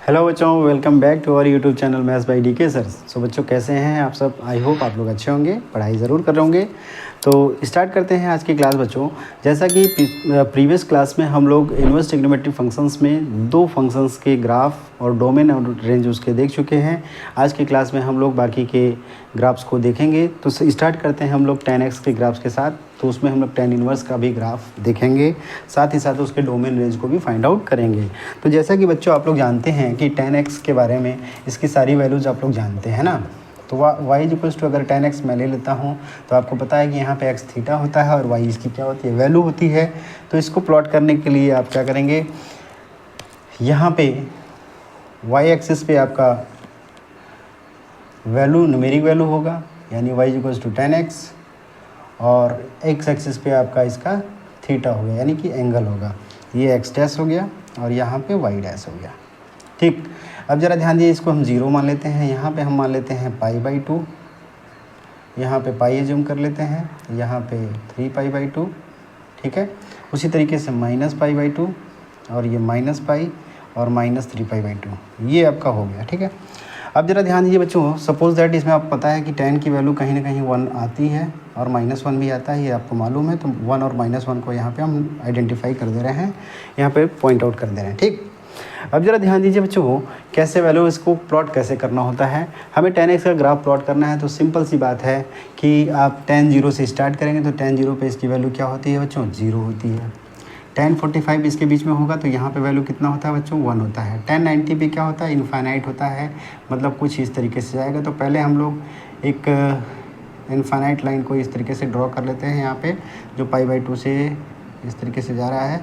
Hello बच्चों, welcome back to our YouTube channel maths by DK sir. So बच्चों कैसे हैं आप सब? आई होप आप लोग अच्छे होंगे, पढ़ाई ज़रूर कर रहे होंगे। तो स्टार्ट करते हैं आज की क्लास बच्चों। जैसा कि प्रीवियस क्लास में हम लोग इनवर्स ट्रिग्नोमेट्रिक फंक्शंस में दो फंक्शंस के ग्राफ और डोमेन और रेंज उसके देख चुके हैं। आज की क्लास में हम लोग बाकी के ग्राफ्स को देखेंगे। तो स्टार्ट करते हैं हम लोग tan x के ग्राफ्स के साथ। तो उसमें हम लोग tan इनवर्स का भी ग्राफ देखेंगे, साथ ही साथ उसके डोमेन रेंज को भी फाइंड आउट करेंगे। तो जैसा कि बच्चों आप लोग जानते हैं कि tan x के बारे में इसकी सारी वैल्यूज़ आप लोग जानते हैं ना। तो y इक्वल्स टू अगर tan x मैं ले लेता हूँ तो आपको पता है कि यहाँ पे x थीटा होता है और y इसकी क्या होती है, वैल्यू होती है। तो इसको प्लॉट करने के लिए आप क्या करेंगे, यहाँ पे y एक्सिस पे आपका वैल्यू न्यूमेरिक वैल्यू होगा, यानी y equals to tan x, और x एक्सिस पे आपका इसका थीटा हो गया, यानी कि एंगल होगा। ये x डैश हो गया और यहाँ पे y डैश हो गया। ठीक, अब ज़रा ध्यान दीजिए, इसको हम 0 मान लेते हैं। यहाँ पे हम मान लेते हैं π/2, यहाँ पे पाई एज्यूम कर लेते हैं, यहाँ पे 3π/2। ठीक है, उसी तरीके से -π/2 और ये -π और -3π/2, ये आपका हो गया। ठीक है, अब ज़रा ध्यान दीजिए बच्चों, सपोज दैट इसमें आपको पता है कि tan की वैल्यू कहीं ना कहीं 1 आती है और -1 भी आता है, ये आपको मालूम है। तो 1 और -1 को यहाँ पे हम आइडेंटिफाई कर दे रहे हैं, यहाँ पे पॉइंट आउट कर दे रहे हैं। ठीक, अब ज़रा ध्यान दीजिए बच्चों, कैसे वैल्यू इसको प्लॉट कैसे करना होता है। हमें tan x का ग्राफ प्लॉट करना है तो सिंपल सी बात है कि आप tan 0 से स्टार्ट करेंगे तो tan 0 पे इसकी वैल्यू क्या होती है बच्चों, 0 होती है। tan 45 इसके बीच में होगा तो यहाँ पे वैल्यू कितना होता है बच्चों, 1 होता है। tan 90 पे क्या होता है, इनफाइनाइट होता है, मतलब कुछ इस तरीके से जाएगा। तो पहले हम लोग एक इनफाइनाइट लाइन को इस तरीके से ड्रॉ कर लेते हैं यहाँ पे, जो π/2 से इस तरीके से जा रहा है।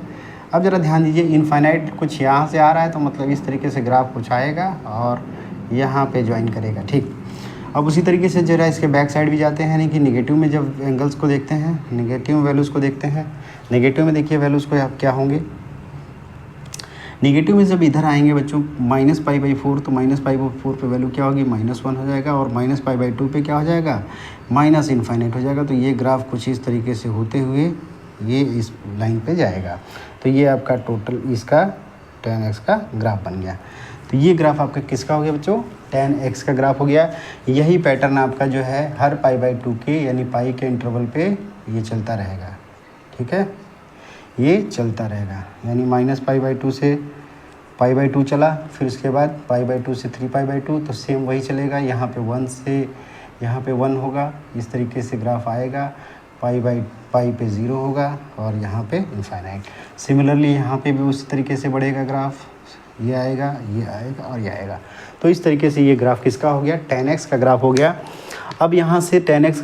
अब ज़रा ध्यान दीजिए, इनफाइनाइट कुछ यहाँ से आ रहा है तो मतलब इस तरीके से ग्राफ कुछ आएगा और यहाँ पे ज्वाइन करेगा। ठीक, अब उसी तरीके से जरा इसके बैक साइड भी जाते हैं, यानी कि निगेटिव में जब एंगल्स को देखते हैं, निगेटिव वैल्यूज़ को देखते हैं। नेगेटिव में देखिए वैल्यूज़ को आप क्या होंगे, नेगेटिव में जब इधर आएंगे बच्चों -π/4, तो -π/4 पे वैल्यू क्या होगी, -1 हो जाएगा, और -π/2 पे क्या हो जाएगा, -इनफाइनाइट हो जाएगा। तो ये ग्राफ कुछ इस तरीके से होते हुए ये इस लाइन पे जाएगा। तो ये आपका टोटल इसका tan x का ग्राफ बन गया। तो ये ग्राफ आपका किसका हो गया बच्चों, tan x का ग्राफ हो गया। यही पैटर्न आपका जो है हर π/2 के यानी पाई के इंटरवल पे ये चलता रहेगा। ठीक है, ये चलता रहेगा, यानी -π/2 से π/2 चला, फिर उसके बाद π/2 से 3π/2, तो सेम वही चलेगा। यहाँ पे 1 से यहाँ पे 1 होगा, इस तरीके से ग्राफ आएगा। π पे 0 होगा और यहाँ पे इनफाइनाइट। सिमिलरली यहाँ पे भी उसी तरीके से बढ़ेगा ग्राफ, ये आएगा, ये आएगा और ये आएगा। तो इस तरीके से ये ग्राफ किसका हो गया, tan x का ग्राफ हो गया। अब यहाँ से tan x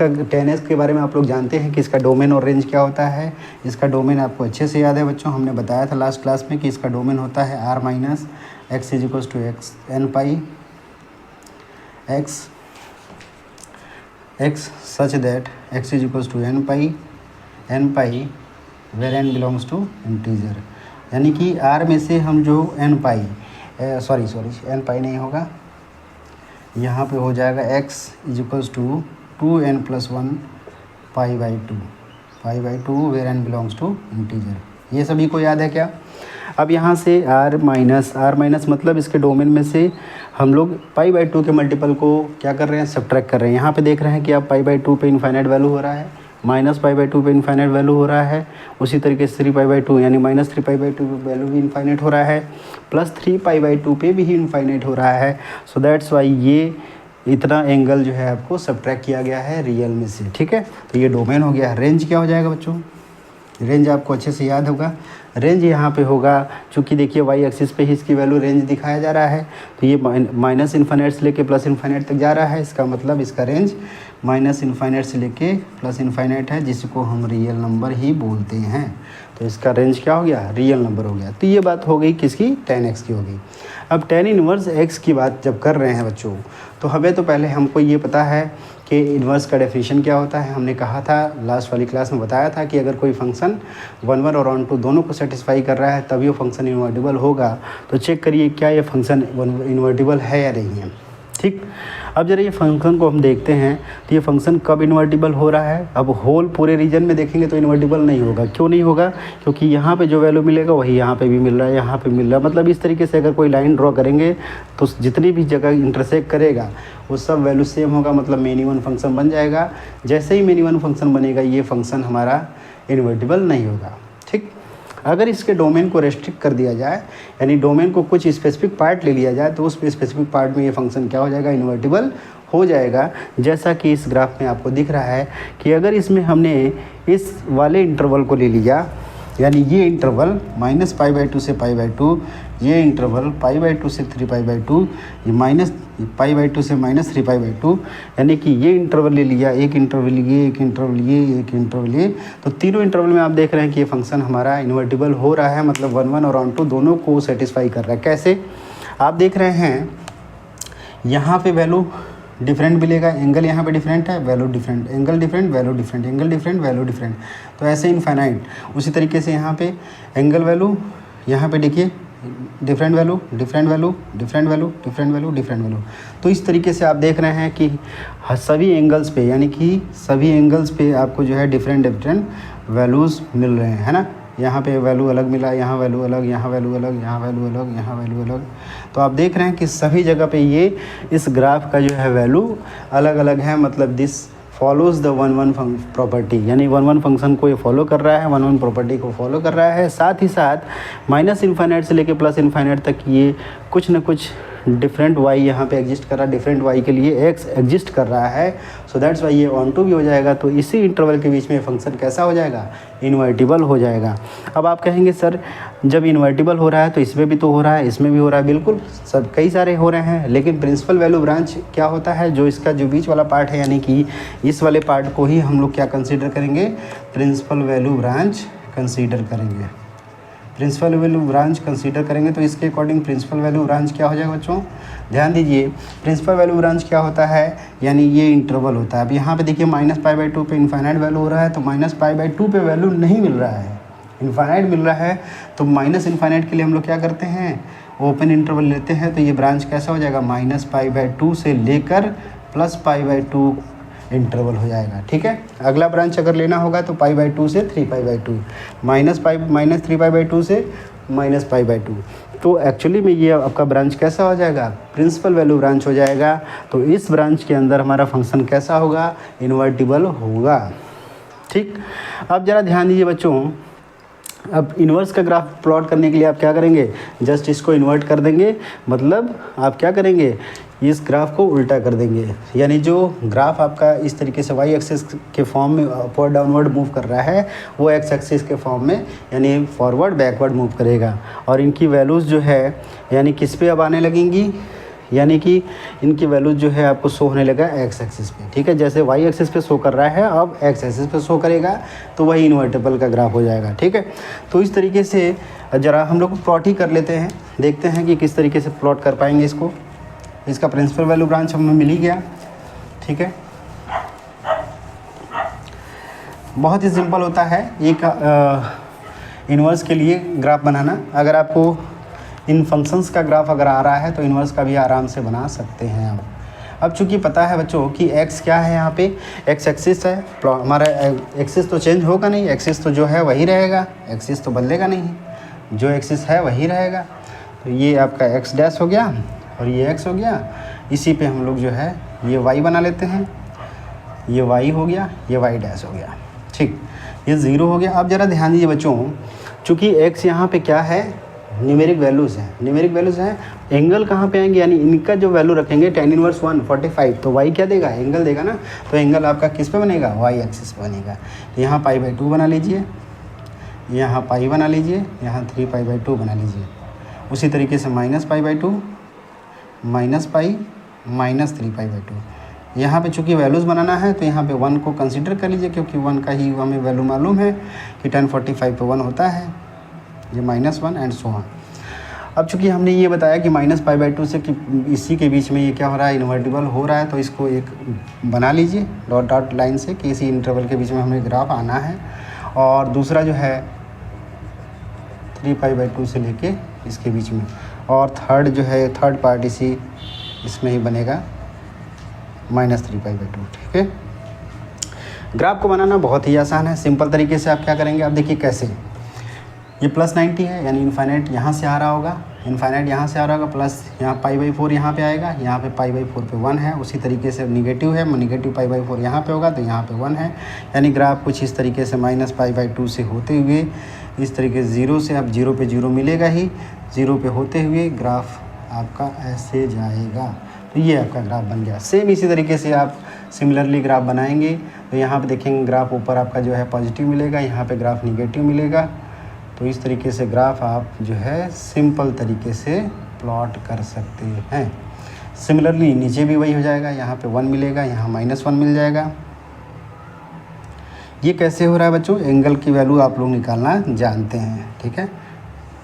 के बारे में आप लोग जानते हैं कि इसका डोमेन और रेंज क्या होता है। इसका डोमेन आपको अच्छे से याद है बच्चों, हमने बताया था लास्ट क्लास में कि इसका डोमेन होता है r minus x equals to x n x such that x equals to n pi where n belongs to integer, यानी कि r में से हम जो n पाई नहीं होगा, यहाँ पे हो जाएगा x equals to 2n+1 π/2 where n belongs to integer. ये सभी को याद है क्या? अब यहाँ से r माइनस मतलब इसके डोमेन में से हम लोग π/2 के मल्टीपल को क्या कर रहे हैं, सब्ट्रैक्ट कर रहे हैं। यहाँ पे देख रहे हैं कि अब π/2 पे इनफाइनाइट वैल्यू हो रहा है, -π/2 पे इनफाइनाइट वैल्यू हो रहा है, उसी तरीके से 3π/2 यानी -3π/2 पे वैल्यू भी इनफाइनाइट हो रहा है, +3π/2 पे भी इनफाइनाइट हो रहा है। सो दैट्स वाई ये इतना एंगल जो है आपको सब्ट्रैक्ट किया गया है रियल में से। ठीक है, तो ये डोमेन हो गया। रेंज क्या हो जाएगा बच्चों, रेंज आपको अच्छे से याद होगा। रेंज यहाँ पे होगा, चूँकि देखिए y एक्सिस पे ही इसकी वैल्यू रेंज दिखाया जा रहा है, तो ये माइनस इन्फाइनाइट से लेके प्लस इन्फाइनाइट तक जा रहा है। इसका मतलब इसका रेंज -इन्फाइनाइट से लेके प्लस इन्फाइनाइट है, जिसको हम रियल नंबर ही बोलते हैं। तो इसका रेंज क्या हो गया, रियल नंबर हो गया। तो ये बात हो गई किसकी, tan x की होगी। अब tan इनवर्स x की बात जब कर रहे हैं बच्चों, तो हमें तो पहले हमको ये पता है कि इन्वर्स का डेफिनेशन क्या होता है। हमने कहा था लास्ट वाली क्लास में, बताया था कि अगर कोई फंक्शन 1 और 1 दोनों को सेटिस्फाई कर रहा है तभी वो फंक्शन इन्वर्टिबल होगा। तो चेक करिए क्या ये फंक्शन इन्वर्टिबल है या नहीं है। ठीक। अब जरा ये फंक्शन को हम देखते हैं तो ये फंक्शन कब इन्वर्टिबल हो रहा है। अब होल पूरे रीजन में देखेंगे तो इन्वर्टिबल नहीं होगा। क्यों नहीं होगा? क्योंकि यहाँ पे जो वैल्यू मिलेगा वही यहाँ पे भी मिल रहा है, यहाँ पे मिल रहा है। मतलब इस तरीके से अगर कोई लाइन ड्रॉ करेंगे तो जितनी भी जगह इंटरसेक्ट करेगा वो सब वैल्यू सेम होगा, मतलब मिनिमम फंक्शन बन जाएगा। जैसे ही मिनिमम फंक्शन बनेगा ये फंक्शन हमारा इन्वर्टिबल नहीं होगा। ठीक। अगर इसके डोमेन को रेस्ट्रिक्ट कर दिया जाए, यानी डोमेन को कुछ स्पेसिफिक पार्ट ले लिया जाए, तो उस स्पेसिफिक पार्ट में ये फंक्शन क्या हो जाएगा? इन्वर्टिबल हो जाएगा। जैसा कि इस ग्राफ में आपको दिख रहा है कि अगर इसमें हमने इस वाले इंटरवल को ले लिया, यानी ये इंटरवल -π/2 से π/2, ये इंटरवल π/2 से 3π/2, ये -π/2 से -3π/2, यानी कि ये इंटरवल ले लिया, एक इंटरवल ये, एक इंटरवल ये, एक इंटरवल ये, तो तीनों इंटरवल में आप देख रहे हैं कि ये फंक्शन हमारा इन्वर्टिबल हो रहा है, मतलब 1 1 और ऑन 2 दोनों को सेटिस्फाई कर रहा है। कैसे? आप देख रहे हैं यहाँ पे वैल्यू डिफरेंट मिलेगा, एंगल यहाँ पे डिफरेंट है, value different, angle different, value different, angle different, value different, तो ऐसे इनफाइनाइट। उसी तरीके से यहाँ पे एंगल वैल्यू, यहाँ पे देखिए different value, different value, different value, different value, different value. तो इस तरीके से आप देख रहे हैं कि सभी एंगल्स पे, यानी कि सभी एंगल्स पे आपको जो है डिफरेंट डिफरेंट वैल्यूज़ मिल रहे हैं, है ना। यहाँ पे वैल्यू अलग मिला, यहाँ वैल्यू अलग, यहाँ वैल्यू अलग, यहाँ वैल्यू अलग, यहाँ वैल्यू अलग। तो आप देख रहे हैं कि सभी जगह पे ये इस ग्राफ का जो है वैल्यू अलग अलग है, मतलब दिस फॉलोज़ द 1 1 प्रॉपर्टी, यानी 1 1 फंक्शन को ये फॉलो कर रहा है, 1 1 प्रॉपर्टी को फॉलो कर रहा है। साथ ही साथ -इनफाइनाइट से लेके +इनफाइनाइट तक ये कुछ न कुछ डिफरेंट y यहाँ पे एग्जिस्ट कर रहा है, डिफरेंट y के लिए x एग्जिस्ट कर रहा है। सो दैट्स वाई ये ऑन टू भी हो जाएगा। तो इसी इंटरवल के बीच में फंक्शन कैसा हो जाएगा? इन्वर्टिबल हो जाएगा। अब आप कहेंगे सर जब इन्वर्टिबल हो रहा है तो इसमें भी तो हो रहा है, इसमें भी हो रहा है। बिल्कुल, सब कई सारे हो रहे हैं, लेकिन प्रिंसिपल वैल्यू ब्रांच क्या होता है? जो इसका जो बीच वाला पार्ट है, यानी कि इस वाले पार्ट को ही हम लोग क्या कंसीडर करेंगे? प्रिंसिपल वैल्यू ब्रांच कंसीडर करेंगे। प्रिंसिपल वैल्यू ब्रांच कंसीडर करेंगे तो इसके अकॉर्डिंग प्रिंसिपल वैल्यू ब्रांच क्या हो जाएगा बच्चों? ध्यान दीजिए, प्रिंसिपल वैल्यू ब्रांच क्या होता है? यानी ये इंटरवल होता है। अब यहाँ पे देखिए -π/2 पे इनफाइनाइट वैल्यू हो रहा है, तो -π/2 पे वैल्यू नहीं मिल रहा है, इनफाइनाइट मिल रहा है। तो -इनफाइनाइट के लिए हम लोग क्या करते हैं? ओपन इंटरवल लेते हैं। तो ये ब्रांच कैसा हो जाएगा? -π/2 से लेकर +π/2 इंटरवल हो जाएगा। ठीक है। अगला ब्रांच अगर लेना होगा तो π/2 से 3π/2, -3π/2 से -π/2। तो एक्चुअली में ये आपका ब्रांच कैसा हो जाएगा? प्रिंसिपल वैल्यू ब्रांच हो जाएगा। तो इस ब्रांच के अंदर हमारा फंक्शन कैसा होगा? इन्वर्टिबल होगा। ठीक। अब ज़रा ध्यान दीजिए बच्चों, अब इन्वर्स का ग्राफ प्लॉट करने के लिए आप क्या करेंगे? जस्ट इसको इन्वर्ट कर देंगे, मतलब आप क्या करेंगे? इस ग्राफ को उल्टा कर देंगे, यानी जो ग्राफ आपका इस तरीके से वाई एक्सिस के फॉर्म में अपवर्ड डाउनवर्ड मूव कर रहा है वो एक्स एक्सिस के फॉर्म में यानी फॉरवर्ड बैकवर्ड मूव करेगा। और इनकी वैल्यूज़ जो है यानी किस पे अब आने लगेंगी? यानी कि इनकी वैल्यूज जो है आपको शो होने लगा एक्स एक्सिस पे। ठीक है, जैसे वाई एक्सिस पे शो कर रहा है अब एक्स एक्सिस पे शो करेगा, तो वही इन्वर्टिबल का ग्राफ हो जाएगा। ठीक है, तो इस तरीके से ज़रा हम लोग प्लॉट ही कर लेते हैं, देखते हैं कि किस तरीके से प्लॉट कर पाएंगे इसको। इसका प्रिंसिपल वैल्यू ब्रांच हमें मिल ही गया। ठीक है, बहुत ही सिंपल होता है एक इन्वर्स के लिए ग्राफ बनाना। अगर आपको इन फंक्शंस का ग्राफ अगर आ रहा है तो इन्वर्स का भी आराम से बना सकते हैं आप। अब चूंकि पता है बच्चों कि x क्या है, यहाँ पे x एक्सिस है, हमारा एक्सिस तो चेंज होगा नहीं, एक्सिस तो जो है वही रहेगा, एक्सिस तो बदलेगा नहीं, जो एक्सिस है वही रहेगा। तो ये आपका x डैश हो गया और ये x हो गया, इसी पे हम लोग जो है ये y बना लेते हैं, ये y हो गया, ये y डैश हो गया। ठीक, ये 0 हो गया। अब ज़रा ध्यान दीजिए बच्चों, चूँकि x यहाँ पे क्या है, न्यूमेरिक वैल्यूज़ हैं, न्यूमेरिक वैल्यूज़ हैं। एंगल कहाँ पे आएंगे, यानी इनका जो वैल्यू रखेंगे tan इनवर्स 145, तो y क्या देगा, एंगल देगा ना। तो एंगल आपका किस पे बनेगा, y एक्सिस पे बनेगा। तो यहाँ π/2 बना लीजिए, यहाँ पाई बना लीजिए, यहाँ 3π/2 बना लीजिए। उसी तरीके से -π/2 -π -3π/2। यहाँ पे चूँकि वैल्यूज़ बनाना है तो यहाँ पे 1 को कंसिडर कर लीजिए, क्योंकि 1 का ही हमें वैल्यू मालूम है कि tan 45 पे 1 होता है, ये -1 एंड सो ऑन। अब चूँकि हमने ये बताया कि -π/2 से कि इसी के बीच में ये क्या हो रहा है, इन्वर्टिबल हो रहा है, तो इसको एक बना लीजिए डॉट डॉट लाइन से कि इसी इंटरवल के बीच में हमें ग्राफ आना है। और दूसरा जो है 3π/2 से लेके इसके बीच में, और थर्ड जो है थर्ड पार्ट इसी इसमें ही बनेगा -3π/2। ठीक है, ग्राफ को बनाना बहुत ही आसान है। सिंपल तरीके से आप क्या करेंगे, आप देखिए कैसे, ये +90 है यानी इन्फाइनाइट यहाँ से आ रहा होगा, इन्फाइनाइट यहाँ से आ रहा होगा, प्लस यहाँ π/4 यहाँ पे आएगा, यहाँ पे π/4 पे 1 है। उसी तरीके से निगेटिव है, निगेटिव π/4 यहाँ पे होगा तो यहाँ पे 1 है, यानी ग्राफ कुछ इस तरीके से -π/2 से होते हुए इस तरीके से 0 से, अब 0 पे 0 मिलेगा ही, 0 पे होते हुए ग्राफ आपका ऐसे जाएगा। तो ये आपका ग्राफ बन गया। सेम इसी तरीके से आप सिमिलरली ग्राफ बनाएंगे तो यहाँ पे देखेंगे ग्राफ ऊपर आपका जो है पॉजिटिव मिलेगा, यहाँ पे ग्राफ निगेटिव मिलेगा। तो इस तरीके से ग्राफ आप जो है सिंपल तरीके से प्लॉट कर सकते हैं। सिमिलरली नीचे भी वही हो जाएगा, यहाँ पे 1 मिलेगा, यहाँ -1 मिल जाएगा। ये कैसे हो रहा है बच्चों, एंगल की वैल्यू आप लोग निकालना जानते हैं, ठीक है,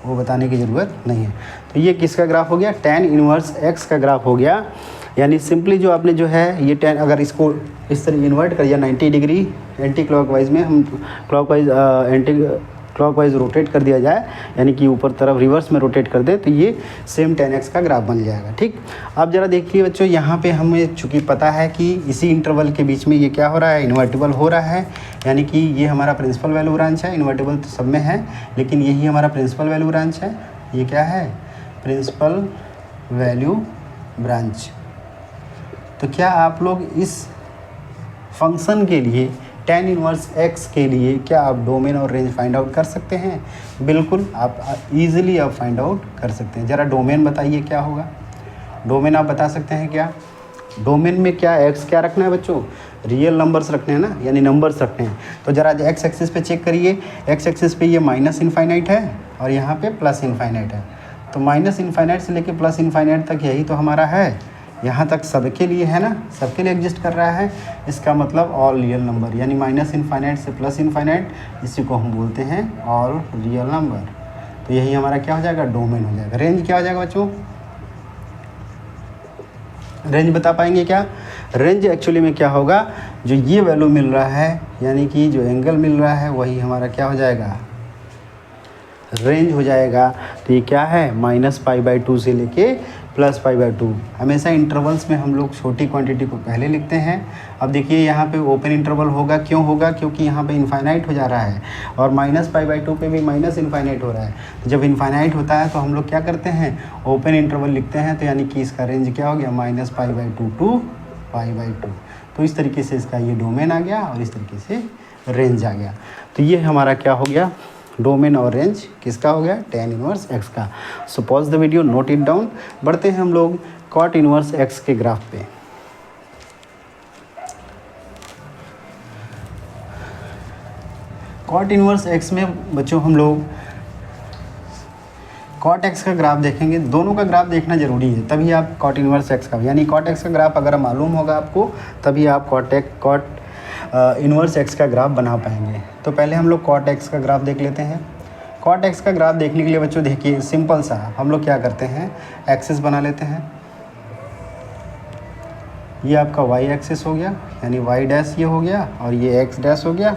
वो बताने की ज़रूरत नहीं है। तो ये किसका ग्राफ हो गया, tan इनवर्स x का ग्राफ हो गया। यानी सिंपली जो आपने जो है ये tan, अगर इसको इस तरह इन्वर्ट कर दिया 90 डिग्री एंटी क्लॉकवाइज में, हम क्लॉकवाइज रोटेट कर दिया जाए, यानी कि ऊपर तरफ रिवर्स में रोटेट कर दे, तो ये सेम tan x का ग्राफ बन जाएगा। ठीक, अब ज़रा देखिए बच्चों, यहाँ पे हमें चूँकि पता है कि इसी इंटरवल के बीच में ये क्या हो रहा है, इन्वर्टिबल हो रहा है, यानी कि ये हमारा प्रिंसिपल वैल्यू ब्रांच है। इन्वर्टिबल तो सब में है, लेकिन यही हमारा प्रिंसिपल वैल्यू ब्रांच है। ये क्या है, प्रिंसिपल वैल्यू ब्रांच। तो क्या आप लोग इस फंक्शन के लिए tan इनवर्स x के लिए क्या आप डोमेन और रेंज फाइंड आउट कर सकते हैं? बिल्कुल, आप इजीली आप फाइंड आउट कर सकते हैं। ज़रा डोमेन बताइए क्या होगा, डोमेन आप बता सकते हैं क्या? डोमेन में क्या x क्या रखना है बच्चों, रियल नंबर्स रखने हैं ना, यानी नंबर्स रखने हैं। तो ज़रा x एक्सिस पे चेक करिए, x एक्सिस पे ये -इनफाइनाइट है और यहाँ पे +इनफाइनाइट है। तो -इनफाइनाइट से लेके +इनफाइनाइट तक यही तो हमारा है, यहाँ तक सबके लिए है ना, सबके लिए एग्जिस्ट कर रहा है। इसका मतलब ऑल रियल नंबर, यानी -इनफाइनाइट से +इनफाइनाइट, इसी को हम बोलते हैं ऑल रियल नंबर। तो यही हमारा क्या हो जाएगा, डोमेन हो जाएगा। रेंज क्या हो जाएगा बच्चों, रेंज बता पाएंगे क्या? रेंज एक्चुअली में क्या होगा, जो ये वैल्यू मिल रहा है, यानी कि जो एंगल मिल रहा है, वही हमारा क्या हो जाएगा, रेंज हो जाएगा। तो ये क्या है, -π/2 से लेके +π/2। हमेशा इंटरवल्स में हम लोग छोटी क्वांटिटी को पहले लिखते हैं। अब देखिए यहाँ पे ओपन इंटरवल होगा, क्यों होगा, क्योंकि यहाँ पे इनफाइनाइट हो जा रहा है और -π/2 पे भी -इनफाइनाइट हो रहा है। तो जब इनफाइनाइट होता है तो हम लोग क्या करते हैं, ओपन इंटरवल लिखते हैं। तो यानी कि इसका रेंज क्या हो गया, -π/2 टू π/2। तो इस तरीके से इसका ये डोमेन आ गया और इस तरीके से रेंज आ गया। तो ये हमारा क्या हो गया, डोमेन और रेंज किसका हो गया, tan इनवर्स x का। सो pause the video, note it down. बढ़ते हैं हम लोग cot इनवर्स x के ग्राफ पे। cot इनवर्स x में बच्चों हम लोग cot x का ग्राफ देखेंगे। दोनों का ग्राफ देखना जरूरी है, तभी आप cot इनवर्स x का, यानी cot x का ग्राफ अगर मालूम होगा आपको, तभी आप cot इनवर्स x का ग्राफ बना पाएंगे। तो पहले हम लोग cot x का ग्राफ देख लेते हैं। cot x का ग्राफ देखने के लिए बच्चों देखिए सिंपल सा, हम लोग क्या करते हैं, एक्सिस बना लेते हैं। ये आपका y एक्सिस हो गया, यानी y डैश ये हो गया, और ये x डैश हो गया,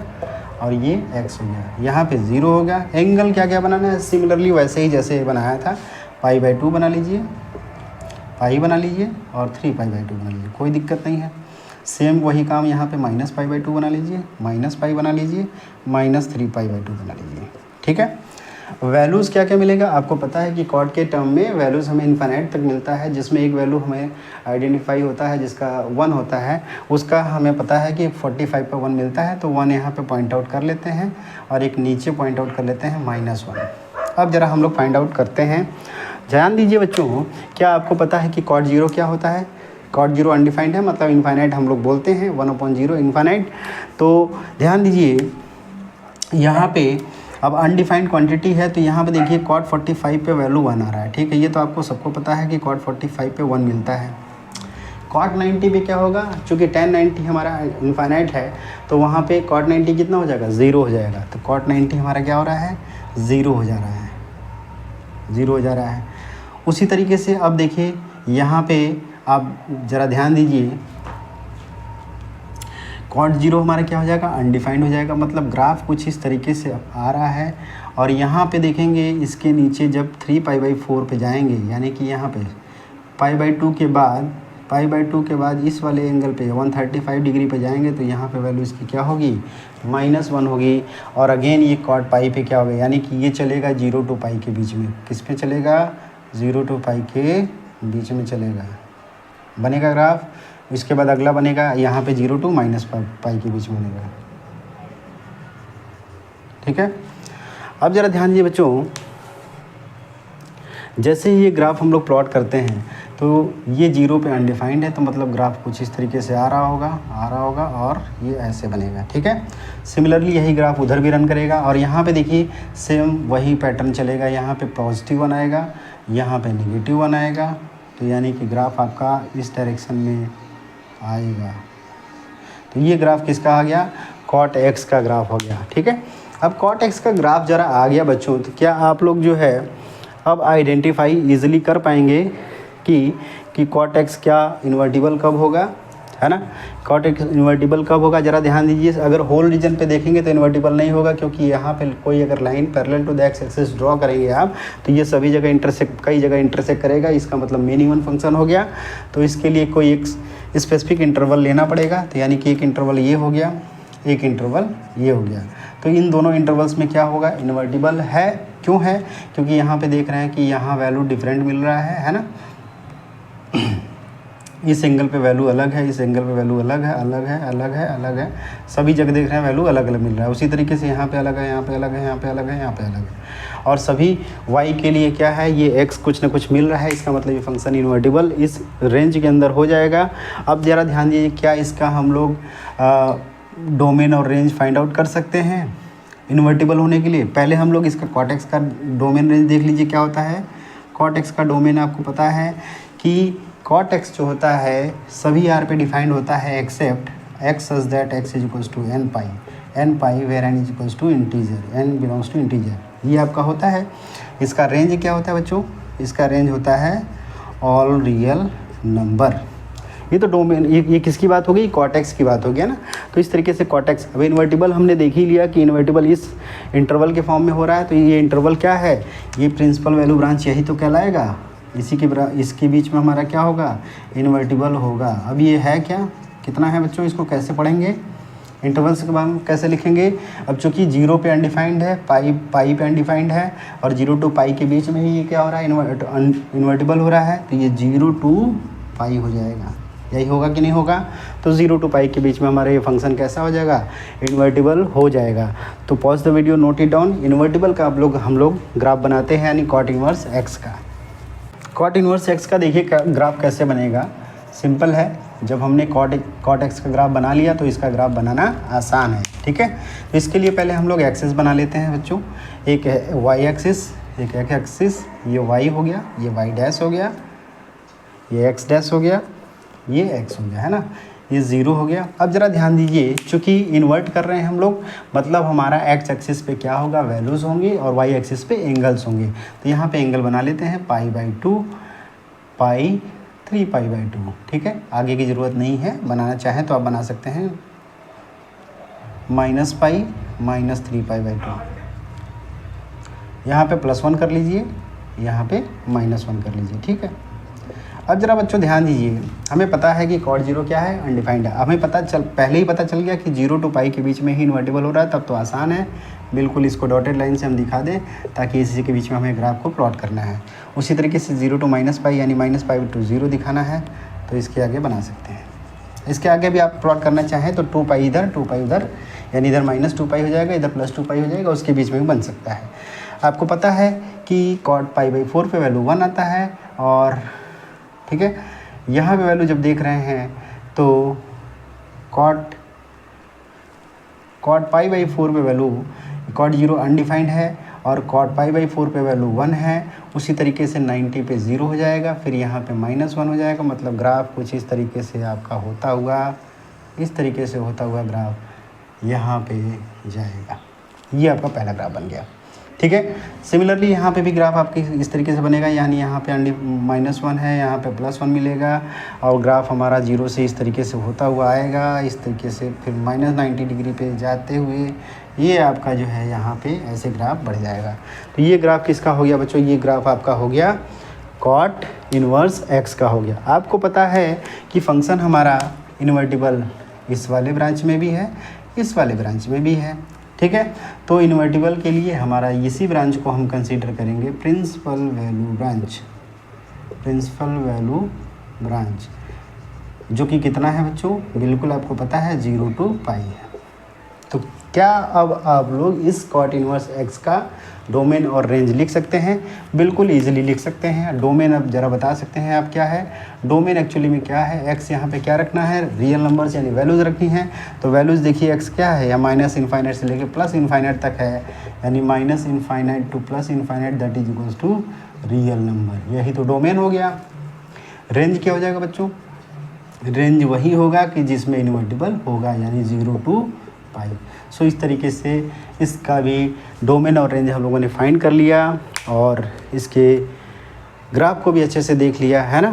और ये x हो गया। यहाँ पे 0 हो गया। एंगल क्या क्या बनाना है, सिमिलरली वैसे ही जैसे बनाया था, π/2 बना लीजिए, पाई बना लीजिए और 3π/2 बना लीजिए, कोई दिक्कत नहीं है। सेम वही काम यहाँ पे -π/2 बना लीजिए, -π बना लीजिए, -3π/2 बना लीजिए। ठीक है, वैल्यूज़ क्या क्या मिलेगा आपको पता है कि कॉट के टर्म में वैल्यूज़ हमें इनफाइनाइट तक मिलता है, जिसमें एक वैल्यू हमें आइडेंटिफाई होता है जिसका 1 होता है, उसका हमें पता है कि 45 पे 1 मिलता है। तो 1 यहाँ पे पॉइंट आउट कर लेते हैं और एक नीचे पॉइंट आउट कर लेते हैं -1। अब ज़रा हम लोग फाइंड आउट करते हैं। ध्यान दीजिए बच्चों, क्या आपको पता है कि cot 0 क्या होता है? cot 0 अनडिफाइंड है, मतलब इनफाइनाइट हम लोग बोलते हैं, 1/0 इनफाइनाइट। तो ध्यान दीजिए यहाँ पे अब अनडिफाइंड क्वांटिटी है, तो यहाँ पे देखिए cot 45 पे वैल्यू 1 आ रहा है। ठीक है, ये तो आपको सबको पता है कि cot 45 पे 1 मिलता है। cot 90 पे क्या होगा, चूँकि tan 90 हमारा इनफाइनाइट है, तो वहाँ पे cot 90 कितना हो जाएगा, 0 हो जाएगा। तो cot 90 हमारा क्या हो रहा है, 0 हो जा रहा है, 0 हो जा रहा है। उसी तरीके से अब देखिए यहाँ पे आप ज़रा ध्यान दीजिए, cot 0 हमारा क्या हो जाएगा, अनडिफाइंड हो जाएगा। मतलब ग्राफ कुछ इस तरीके से आ रहा है और यहाँ पे देखेंगे इसके नीचे जब 3π/4 पे जाएंगे, यानी कि यहाँ पे π/2 के बाद इस वाले एंगल पे 135 डिग्री पे जाएंगे तो यहाँ पे वैल्यू इसकी क्या होगी, -1 होगी। और अगेन ये कॉट पाई पे क्या होगा, यानी कि ये चलेगा 0 to π के बीच में। किस पे चलेगा, 0 to π के बीच में चलेगा, बनेगा ग्राफ। इसके बाद अगला बनेगा यहाँ पे 0 to -π के बीच में बनेगा। ठीक है, अब ज़रा ध्यान दीजिए बच्चों, जैसे ही ये ग्राफ हम लोग प्लॉट करते हैं तो ये 0 पे अनडिफाइंड है, तो मतलब ग्राफ कुछ इस तरीके से आ रहा होगा और ये ऐसे बनेगा। ठीक है, सिमिलरली यही ग्राफ उधर भी रन करेगा और यहाँ पे देखिए सेम वही पैटर्न चलेगा। यहाँ पे पॉजिटिव 1 आएगा, यहाँ पे नेगेटिव 1 आएगा, तो यानी कि ग्राफ आपका इस डायरेक्शन में आएगा। तो ये ग्राफ किसका आ गया, कॉट एक्स का ग्राफ हो गया। ठीक है, अब कॉट एक्स का ग्राफ ज़रा आ गया बच्चों, तो क्या आप लोग जो है अब आइडेंटिफाई ईजिली कर पाएंगे कि कॉट एक्स क्या इन्वर्टिबल कब होगा, है ना। कॉट एक्स इन्वर्टिबल कब होगा, ज़रा ध्यान दीजिए। अगर होल रीजन पे देखेंगे तो इन्वर्टिबल नहीं होगा, क्योंकि यहाँ पे कोई अगर line parallel to the x axis draw करेंगे आप तो ये सभी जगह कई जगह इंटरसेक्ट करेगा। इसका मतलब मिनिमम फंक्शन हो गया। तो इसके लिए कोई एक स्पेसिफिक इंटरवल लेना पड़ेगा, तो यानी कि एक इंटरवल ये हो गया, एक इंटरवल ये हो गया। तो इन दोनों इंटरवल्स में क्या होगा, इन्वर्टिबल है। क्यों है, क्योंकि यहाँ पे देख रहे हैं कि यहाँ वैल्यू डिफरेंट मिल रहा है ना। इस एंगल पे वैल्यू अलग है, इस एंगल पे वैल्यू अलग है, सभी जगह देख रहे हैं वैल्यू अलग अलग मिल रहा है। उसी तरीके से यहाँ पे अलग है, यहाँ पे अलग है, यहाँ पे अलग है, यहाँ पे अलग है। और सभी y के लिए क्या है, ये x कुछ ना कुछ मिल रहा है, इसका मतलब ये फंक्शन इन्वर्टिबल इस रेंज के अंदर हो जाएगा। अब ज़रा ध्यान दीजिए, क्या इसका हम लोग डोमेन और रेंज फाइंड आउट कर सकते हैं इन्वर्टिबल होने के लिए। पहले हम लोग इसका कॉट एक्स का डोमेन रेंज देख लीजिए क्या होता है। कॉट एक्स का डोमेन आपको पता है कि कॉट एक्स जो होता है सभी आर पे डिफाइंड होता है except x such that x is equals to n pi where n is equals to integer, n belongs to integer, ये आपका होता है। इसका रेंज क्या होता है बच्चों, इसका रेंज होता है ऑल रियल नंबर। ये तो डोमेन, ये किसकी बात हो गई, कॉट एक्स की बात हो गया ना। तो इस तरीके से कॉट एक्स, अब इन्वर्टिबल हमने देख ही लिया कि इन्वर्टिबल इस इंटरवल के फॉर्म में हो रहा है। तो ये इंटरवल क्या है, ये प्रिंसिपल वैल्यू ब्रांच यही तो कहलाएगा। इसके बीच में हमारा क्या होगा, इन्वर्टिबल होगा। अब ये है क्या, कितना है बच्चों, इसको कैसे पढ़ेंगे, इंटरवल्स के बारे में कैसे लिखेंगे। अब चूँकि 0 पे अनडिफाइंड है, पाई पे अनडिफाइंड है और 0 to π के बीच में ही ये क्या हो रहा है, इन्वर्टिबल हो रहा है। तो ये 0 to π हो जाएगा, यही होगा कि नहीं होगा। तो 0 to π के बीच में हमारा ये फंक्शन कैसा हो जाएगा, इन्वर्टिबल हो जाएगा। तो pause the video, note it down. Invertible का हम लोग ग्राफ बनाते हैं, यानी कॉट इनवर्स एक्स का। कॉट इनवर्स एक्स का देखिए ग्राफ कैसे बनेगा, सिंपल है। जब हमने कॉट एक्स का ग्राफ बना लिया तो इसका ग्राफ बनाना आसान है। ठीक है, तो इसके लिए पहले हम लोग एक्सिस बना लेते हैं बच्चों। एक है वाई एक्सिस, एक एक्सिस, ये वाई हो गया, ये वाई डैश हो गया, ये एक्स डैश हो गया, ये एक्स हो गया, है ना, ये 0 हो गया। अब ज़रा ध्यान दीजिए, चूँकि इन्वर्ट कर रहे हैं हम लोग, मतलब हमारा एक्स एक्सिस पे क्या होगा, वैल्यूज़ होंगी और वाई एक्सिस पे एंगल्स होंगे। तो यहाँ पे एंगल बना लेते हैं π/2, पाई 3π/2। ठीक है, आगे की ज़रूरत नहीं है, बनाना चाहें तो आप बना सकते हैं -π -3π/2। यहाँ पे +1 कर लीजिए, यहाँ पे -1 कर लीजिए। ठीक है, अब जरा बच्चों ध्यान दीजिए, हमें पता है कि कॉट 0 क्या है, अनडिफाइंड है। हमें पहले ही पता चल गया कि 0 to π के बीच में ही इन्वर्टिबल हो रहा है, तब तो आसान है बिल्कुल। इसको डॉटेड लाइन से हम दिखा दें ताकि इसी के बीच में हमें ग्राफ को प्लॉट करना है। उसी तरीके से 0 to -π यानी -π/2 0 दिखाना है, तो इसके आगे बना सकते हैं। इसके आगे भी आप प्लॉट करना चाहें तो 2π इधर 2π उधर, यानी इधर -2π हो जाएगा, इधर +2π हो जाएगा, उसके बीच में भी बन सकता है। आपको पता है कि कॉट π/4 पे वैल्यू 1 आता है, और ठीक है, यहाँ पे वैल्यू जब देख रहे हैं तो कॉट π/4 पे वैल्यू, कॉट 0 अनडिफाइंड है और कॉट π/4 पे वैल्यू 1 है। उसी तरीके से 90 पे 0 हो जाएगा, फिर यहाँ पे -1 हो जाएगा। मतलब ग्राफ कुछ इस तरीके से आपका होता हुआ, इस तरीके से होता हुआ ग्राफ यहाँ पे जाएगा। ये आपका पहला ग्राफ बन गया। ठीक है, सिमिलरली यहाँ पे भी ग्राफ आपकी इस तरीके से बनेगा, यानी यहाँ पे -1 है, यहाँ पे +1 मिलेगा, और ग्राफ हमारा 0 से इस तरीके से होता हुआ आएगा, इस तरीके से फिर -90 डिग्री पे जाते हुए ये आपका जो है यहाँ पे ऐसे ग्राफ बढ़ जाएगा। तो ये ग्राफ किसका हो गया बच्चों, ये ग्राफ आपका हो गया कॉट इन्वर्स एक्स का हो गया। आपको पता है कि फंक्शन हमारा इन्वर्टिबल इस वाले ब्रांच में भी है, इस वाले ब्रांच में भी है, ठीक है। तो इन्वर्टिबल के लिए हमारा इसी ब्रांच को हम कंसीडर करेंगे principal value branch, principal value branch, जो कि कितना है बच्चों, बिल्कुल आपको पता है 0 to पाई है। तो क्या अब आप लोग इस कॉट इन्वर्स एक्स का डोमेन और रेंज लिख सकते हैं? बिल्कुल ईजिली लिख सकते हैं। डोमेन अब जरा बता सकते हैं आप क्या है? डोमेन एक्चुअली में क्या है, एक्स यहाँ पे क्या रखना है, रियल नंबर्स यानी वैल्यूज़ रखनी है। तो वैल्यूज़ देखिए एक्स क्या है, या माइनस इनफाइनाइट से लेके प्लस इनफाइनाइट तक है, यानी minus infinite to plus infinite that is equals to real number, यही तो डोमेन हो गया। रेंज क्या हो जाएगा बच्चों? रेंज वही होगा कि जिसमें इन्वर्टिबल होगा, यानी 0 to पाई। सो इस तरीके से इसका भी डोमेन और रेंज हम लोगों ने फाइंड कर लिया और इसके ग्राफ को भी अच्छे से देख लिया है ना।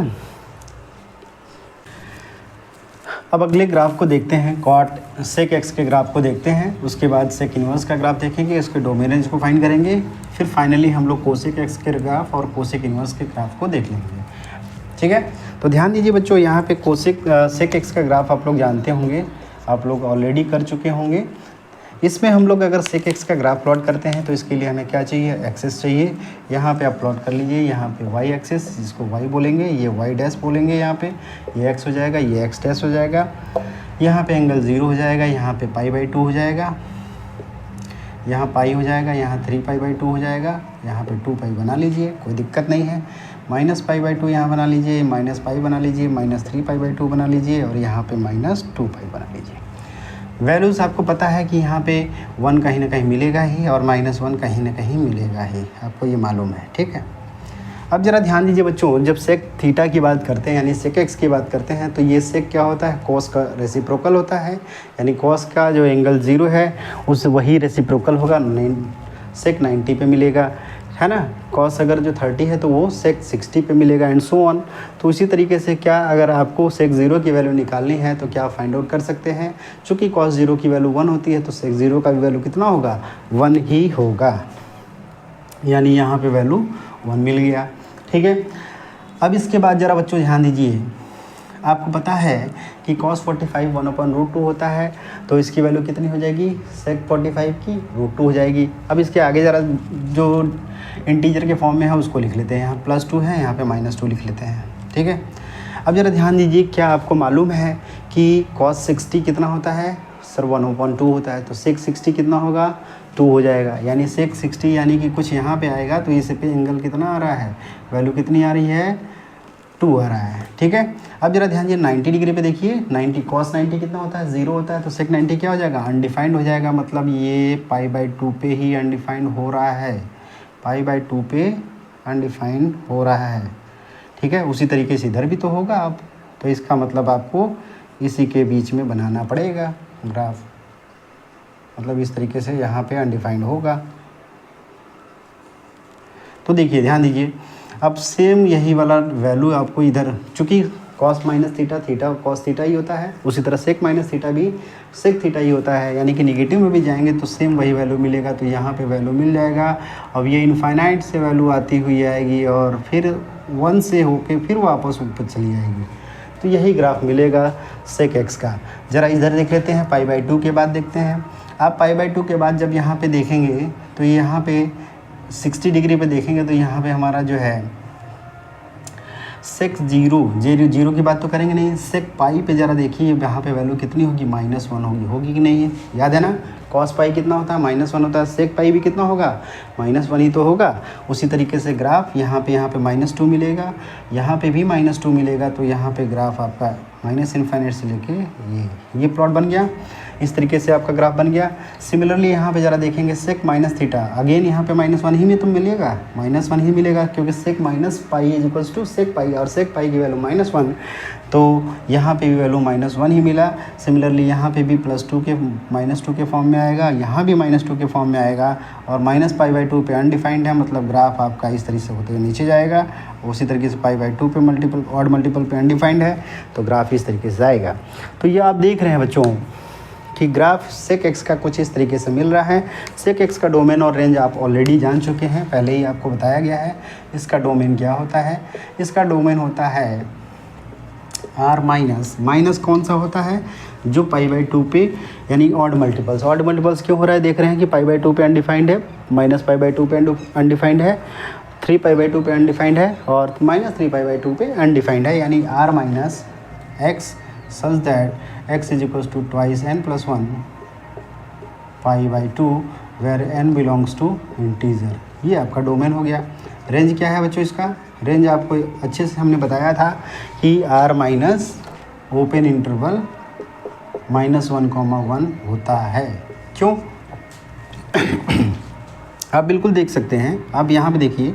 अब अगले ग्राफ को देखते हैं, कॉट सेक एक्स के ग्राफ को देखते हैं, उसके बाद सेक इन्वर्स का ग्राफ देखेंगे, इसके डोमेन रेंज को फाइंड करेंगे, फिर फाइनली हम लोग कोसेक एक्स के ग्राफ और कोसेक इन्वर्स के ग्राफ को देख लेंगे, ठीक है। तो ध्यान दीजिए बच्चों, यहाँ पे कोसेक सेक एक्स का ग्राफ आप लोग जानते होंगे, आप लोग ऑलरेडी कर चुके होंगे। इसमें हम लोग अगर सेक एक्स का ग्राफ प्लॉट करते हैं तो इसके लिए हमें क्या चाहिए, एक्सेस चाहिए। यहाँ पे आप प्लॉट कर लीजिए, यहाँ पे वाई एक्सेस, जिसको वाई बोलेंगे, ये वाई डैश बोलेंगे, यहाँ पे ये एक्स हो जाएगा, ये एक्स डैश हो जाएगा, यहाँ पे एंगल 0 हो जाएगा, यहाँ पे π/2 हो जाएगा, यहाँ पाई हो जाएगा, यहाँ 3π/2 हो जाएगा, यहाँ पे 2π बना लीजिए, कोई दिक्कत नहीं है। -π/2 यहाँ बना लीजिए, -π बना लीजिए, -3π/2 बना लीजिए और यहाँ पे -2π बना लीजिए। वैल्यूज़ आपको पता है कि यहाँ पे 1 कहीं ना कहीं मिलेगा ही और -1 कहीं ना कहीं मिलेगा ही, आपको ये मालूम है, ठीक है। अब ज़रा ध्यान दीजिए बच्चों, जब सेक थीटा की बात करते हैं यानी सेक एक्स की बात करते हैं तो ये सेक क्या होता है, कॉस का रेसिप्रोकल होता है, यानी कॉस का जो एंगल 0 है उससे वही रेसिप्रोकल होगा, सेक 90 पे मिलेगा, है ना। कॉस अगर जो 30 है तो वो सेक 60 पे मिलेगा एंड सो ऑन। तो इसी तरीके से क्या, अगर आपको सेक 0 की वैल्यू निकालनी है तो क्या फाइंड आउट कर सकते हैं, चूँकि कॉस 0 की वैल्यू 1 होती है तो सेक 0 का भी वैल्यू कितना होगा, 1 ही होगा, यानी यहाँ पे वैल्यू 1 मिल गया, ठीक है। अब इसके बाद ज़रा बच्चों ध्यान दीजिए, आपको पता है कि cos 45 1/√2 होता है, तो इसकी वैल्यू कितनी हो जाएगी, sec 45 की √2 हो जाएगी। अब इसके आगे ज़रा जो इंटीजर के फॉर्म में है उसको लिख लेते हैं, यहाँ +2 है, यहाँ पे -2 लिख लेते हैं, ठीक है। अब ज़रा ध्यान दीजिए, क्या आपको मालूम है कि cos 60 कितना होता है, सर 1/2 होता है, तो sec 60 कितना होगा, 2 हो जाएगा, यानी sec 60 यानी कि कुछ यहाँ पे आएगा तो इस पे एंगल कितना आ रहा है, वैल्यू कितनी आ रही है, 2 आ रहा है, ठीक है। अब जरा ध्यान दीजिए 90 डिग्री पे देखिए, 90 cos 90 कितना होता है, 0 होता है, तो sec 90 क्या हो जाएगा, अनडिफाइंड हो जाएगा, मतलब ये π/2 पे ही अनडिफाइंड हो रहा है, π/2 पे अनडिफाइंड हो रहा है, ठीक है। उसी तरीके से इधर भी तो होगा अब, तो इसका मतलब आपको इसी के बीच में बनाना पड़ेगा ग्राफ, मतलब इस तरीके से यहाँ पे अनडिफाइंड होगा। तो देखिए ध्यान दीजिए, अब सेम यही वाला वैल्यू आपको इधर, चूँकि cos - theta theta cos theta ही होता है, उसी तरह sec - थीटा भी sec थीटा ही होता है, यानी कि निगेटिव में भी जाएंगे तो सेम वही वैल्यू मिलेगा, तो यहाँ पे वैल्यू मिल जाएगा। अब ये इनफाइनाइट से वैल्यू आती हुई आएगी और फिर 1 से होके फिर वापस ऊपर चली जाएगी, तो यही ग्राफ मिलेगा सेक एक्स का। ज़रा इधर देख लेते हैं, π/2 के बाद देखते हैं। आप π/2 के बाद जब यहाँ पे देखेंगे तो यहाँ पे 60 डिग्री पे देखेंगे तो यहाँ पे हमारा जो है सेक 0 की बात तो करेंगे नहीं, सेक पाई पे ज़रा देखिए यहाँ पे वैल्यू कितनी होगी, -1 होगी कि नहीं है, याद है ना, cos पाई कितना होता है, -1 होता है, सेक पाई भी कितना होगा, -1 ही तो होगा। उसी तरीके से ग्राफ यहाँ पे -2 मिलेगा, यहाँ पे भी -2 मिलेगा, तो यहाँ पे ग्राफ आपका -इनफाइनाइट से लेके ये प्लॉट बन गया, इस तरीके से आपका ग्राफ बन गया। सिमिलरली यहाँ पे ज़रा देखेंगे सेक - थीटा, अगेन यहाँ पे -1 ही में तो मिलेगा, -1 ही मिलेगा, क्योंकि सेक -पाई इज इक्वल्स टू सेक पाई, और सेक पाई की वैल्यू -1, तो यहाँ पे भी वैल्यू -1 ही मिला। सिमिलरली यहाँ पे भी +2 के -2 के फॉर्म में आएगा, यहाँ भी -2 के फॉर्म में आएगा, और -π/2 पे अनडिफाइंड है, मतलब ग्राफ आपका इस तरीके से होते हुए नीचे जाएगा। उसी तरीके से π/2 पे ऑड मल्टीपल पे अनडिफाइंड है, तो ग्राफ इस तरीके से आएगा। तो ये आप देख रहे हैं बच्चों कि ग्राफ सेक एक्स का कुछ इस तरीके से मिल रहा है। सेक एक्स का डोमेन और रेंज आप ऑलरेडी जान चुके हैं, पहले ही आपको बताया गया है। इसका डोमेन क्या होता है? इसका डोमेन होता है आर माइनस, माइनस कौन सा होता है? जो π/2 पे यानी ऑड मल्टीपल्स। ऑड मल्टीपल्स क्यों हो रहा है? देख रहे हैं कि π/2 पे अनडिफाइंड है, -π/2 पे अनडिफाइंड है, 3π/2 पे अनडिफाइंड है और -3π/2 पे अनडिफाइंड है। यानी r minus x such that x is equals to twice n plus 1 π/2 where n belongs to integer. ये आपका डोमेन हो गया। रेंज क्या है बच्चों इसका? रेंज आपको अच्छे से हमने बताया था कि r माइनस ओपन इंटरवल -1,1 होता है। क्यों? आप बिल्कुल देख सकते हैं। आप यहाँ पे देखिए,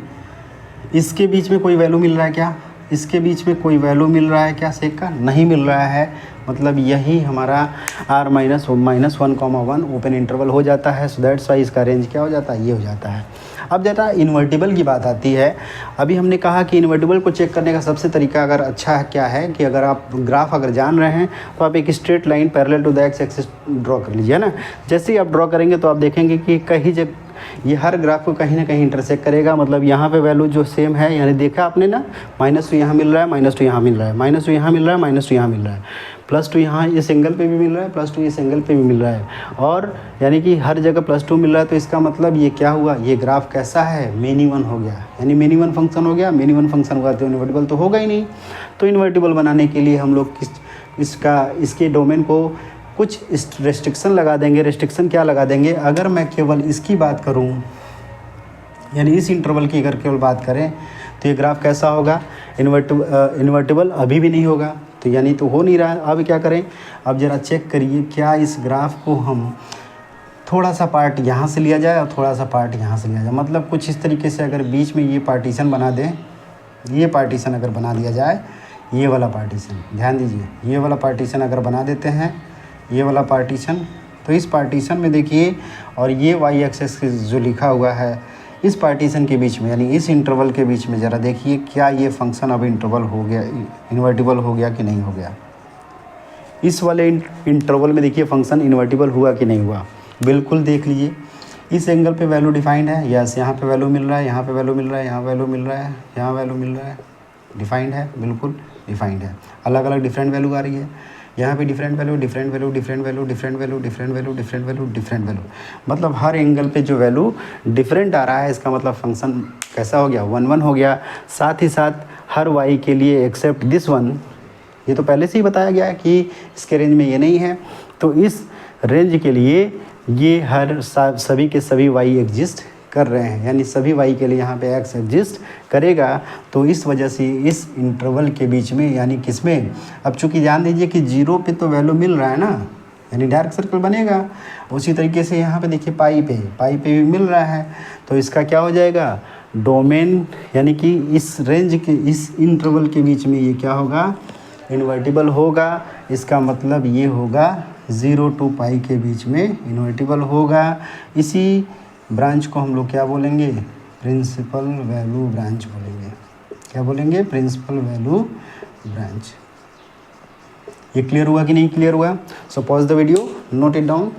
इसके बीच में कोई वैल्यू मिल रहा है क्या? इसके बीच में कोई वैल्यू मिल रहा है क्या सेक का? नहीं मिल रहा है। मतलब यही हमारा r -1,1 ओपन इंटरवल हो जाता है। सो दैट्स वाई इसका रेंज क्या हो जाता है? ये हो जाता है। अब जरा इन्वर्टिबल की बात आती है। अभी हमने कहा कि इन्वर्टिबल को चेक करने का सबसे तरीका अगर अच्छा है क्या है कि अगर आप ग्राफ अगर जान रहे हैं तो आप एक straight line parallel to the x axis draw कर लीजिए ना। जैसे ही आप ड्रॉ करेंगे तो आप देखेंगे कि कहीं जगह ये हर ग्राफ को कहीं ना कहीं इंटरसेक्ट करेगा। मतलब यहाँ पे वैल्यू जो सेम है, यानी देखा आपने ना, -2 यहाँ मिल रहा है, -2 यहाँ मिल रहा है, -2 यहाँ मिल रहा है, -2 यहाँ मिल रहा है, +2 यहाँ इस एंगल पे भी मिल रहा है, +2 इस एंगल पे भी मिल रहा है, और यानी कि हर जगह +2 मिल रहा है। तो इसका मतलब ये क्या हुआ? ये ग्राफ कैसा है? मिनिमम हो गया। यानी मिनिमम फंक्शन हो गया। मिनिमम फंक्शन हुआ तो इन्वर्टिबल तो होगा ही नहीं। तो इन्वर्टिबल बनाने के लिए हम लोग इसके डोमेन को कुछ रेस्ट्रिक्शन लगा देंगे। रेस्ट्रिक्शन क्या लगा देंगे? अगर मैं केवल इसकी बात करूं, यानी इस इंटरवल की अगर केवल बात करें तो ये ग्राफ कैसा होगा? इन्वर्टिबल अभी भी नहीं होगा। तो यानी तो हो नहीं रहा है। अब क्या करें? अब ज़रा चेक करिए, क्या इस ग्राफ को हम थोड़ा सा पार्ट यहाँ से लिया जाए और थोड़ा सा पार्ट यहाँ से लिया जाए। मतलब कुछ इस तरीके से अगर बीच में ये पार्टीशन बना दें, ये पार्टीशन अगर बना दिया जाए, ये वाला पार्टीशन, ध्यान दीजिए, ये वाला पार्टीशन अगर बना देते हैं, ये वाला पार्टीशन, तो इस पार्टीशन में देखिए, और ये वाई एक्सेस जो लिखा हुआ है इस पार्टीशन के बीच में, यानी इस इंटरवल के बीच में ज़रा देखिए क्या ये फंक्शन अब इंटरवल हो गया, इन्वर्टिबल हो गया कि नहीं हो गया। इस वाले इंटरवल में देखिए फंक्शन इन्वर्टिबल हुआ कि नहीं हुआ। बिल्कुल देख लीजिए, इस एंगल पे वैल्यू डिफाइंड है। यस, यहाँ पे वैल्यू मिल रहा है, यहाँ पे वैल्यू मिल रहा है, यहाँ वैल्यू मिल रहा है, यहाँ वैल्यू मिल रहा है, डिफाइंड है, बिल्कुल डिफाइंड है। अलग अलग डिफरेंट वैल्यू आ रही है। यहाँ पे different value, different value, different value, different value, different value, different value, different value, मतलब हर एंगल पे जो वैल्यू डिफरेंट आ रहा है, इसका मतलब फंक्शन कैसा हो गया? 1 1 हो गया। साथ ही साथ हर वाई के लिए एक्सेप्ट दिस वन, ये तो पहले से ही बताया गया है कि इसके रेंज में ये नहीं है। तो इस रेंज के लिए ये हर सभी के सभी वाई एग्जिस्ट कर रहे हैं, यानी सभी वाई के लिए यहाँ पे एक्स एग्जिस्ट करेगा। तो इस वजह से इस इंटरवल के बीच में, यानी किसमें, अब चूंकि ध्यान दीजिए कि 0 पे तो वैल्यू मिल रहा है ना, यानी डार्क सर्कल बनेगा। उसी तरीके से यहाँ पे देखिए पाई पे भी मिल रहा है। तो इसका क्या हो जाएगा? डोमेन, यानी कि इस रेंज के, इस इंटरवल के बीच में ये क्या होगा? इन्वर्टिबल होगा। इसका मतलब ये होगा 0 to पाई के बीच में इन्वर्टिबल होगा। इसी ब्रांच को हम लोग क्या बोलेंगे? प्रिंसिपल वैल्यू ब्रांच बोलेंगे। क्या बोलेंगे? Principal value branch. ये क्लियर हुआ कि नहीं क्लियर हुआ? So pause the video, note it down.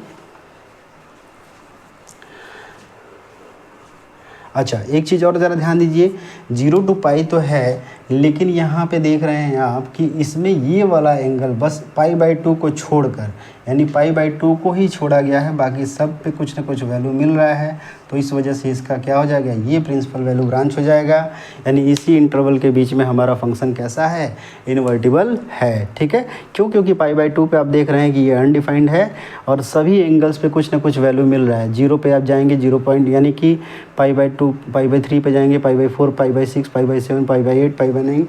अच्छा, एक चीज़ और ज़रा ध्यान दीजिए, 0 to पाई तो है, लेकिन यहाँ पे देख रहे हैं आप कि इसमें ये वाला एंगल बस π/2 को छोड़कर, यानी π/2 को ही छोड़ा गया है, बाकी सब पे कुछ ना कुछ वैल्यू मिल रहा है। तो इस वजह से इसका क्या हो जाएगा? ये प्रिंसिपल वैल्यू ब्रांच हो जाएगा। यानी इसी इंटरवल के बीच में हमारा फंक्शन कैसा है? इन्वर्टिबल है। ठीक है, क्यों? क्योंकि π/2 पे आप देख रहे हैं कि ये अनडिफाइंड है और सभी एंगल्स पे कुछ ना कुछ वैल्यू मिल रहा है। 0 पे आप जाएंगे 0 पॉइंट, यानी कि π/2, π/3 पे जाएंगे, π/4, π/6, π/7, π/8, π/9,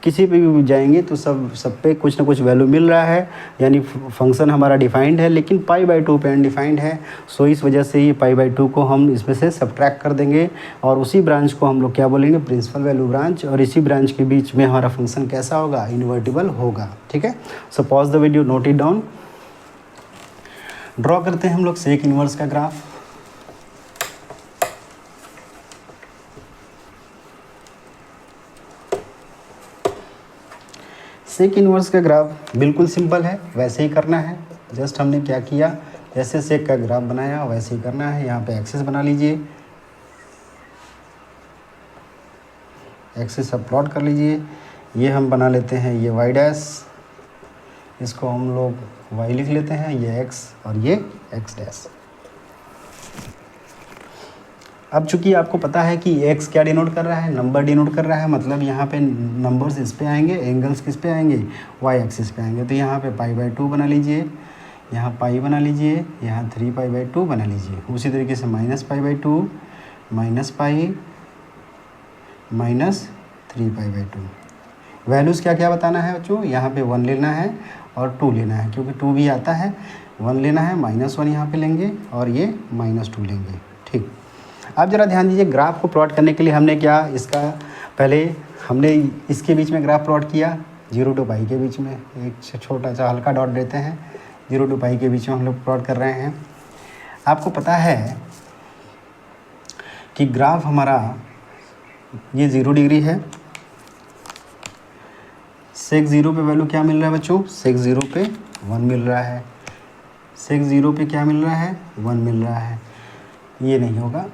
किसी पे भी जाएंगे तो सब पे कुछ ना कुछ वैल्यू मिल रहा है। यानी फंक्शन हमारा डिफाइंड है, लेकिन π/2 पे अनडिफाइंड है। सो इस वजह से ये π/2 को हम इसमें से सब्ट्रैक्ट कर देंगे और उसी ब्रांच को हम लोग क्या बोलेंगे? Principal value branch. और इसी ब्रांच के बीच में हमारा फंक्शन कैसा होगा? इन्वर्टिबल होगा। ठीक है, सो pause the video, note it down. Draw करते हैं हम लोग सेक इनवर्स का ग्राफ। सेक इनवर्स का ग्राफ बिल्कुल सिंपल है, वैसे ही करना है। जस्ट हमने क्या किया, जैसे सेक का ग्राफ बनाया वैसे ही करना है। यहाँ पे एक्सिस बना लीजिए, एक्सिस अब प्लॉट कर लीजिए। ये हम बना लेते हैं ये वाई डैश, इसको हम लोग वाई लिख लेते हैं, ये एक्स और ये एक्स डैश। अब चूंकि आपको पता है कि एक्स क्या डिनोट कर रहा है, नंबर डिनोट कर रहा है, मतलब यहाँ पे नंबर्स इस पे आएंगे, एंगल्स किस पे आएंगे, वाई एक्सिस पे आएंगे। तो यहाँ पे पाई/2 बना लीजिए, यहाँ पाई बना लीजिए, यहाँ 3π/2 बना लीजिए। उसी तरीके से -π/2 -पाई -3π/2। वैल्यूज़ क्या क्या बताना है बच्चों, यहाँ पे 1 लेना है और 2 लेना है, क्योंकि 2 भी आता है। 1 लेना है, -1 यहाँ पे लेंगे और ये -2 लेंगे। ठीक, अब ज़रा ध्यान दीजिए, ग्राफ को प्लॉट करने के लिए हमने क्या, इसका पहले हमने इसके बीच में ग्राफ प्लॉट किया, 0 to पाई के बीच में एक छोटा सा हल्का डॉट देते हैं, 0 to पाई के बीच में हम लोग प्लॉट कर रहे हैं। आपको पता है कि ग्राफ हमारा ये 0 डिग्री है। सेक 0 पे वैल्यू क्या मिल रहा है बच्चों, सेक 0 पे 1 मिल रहा है। सेक 0 पे क्या मिल रहा है, 1 मिल रहा है। ये नहीं होगा,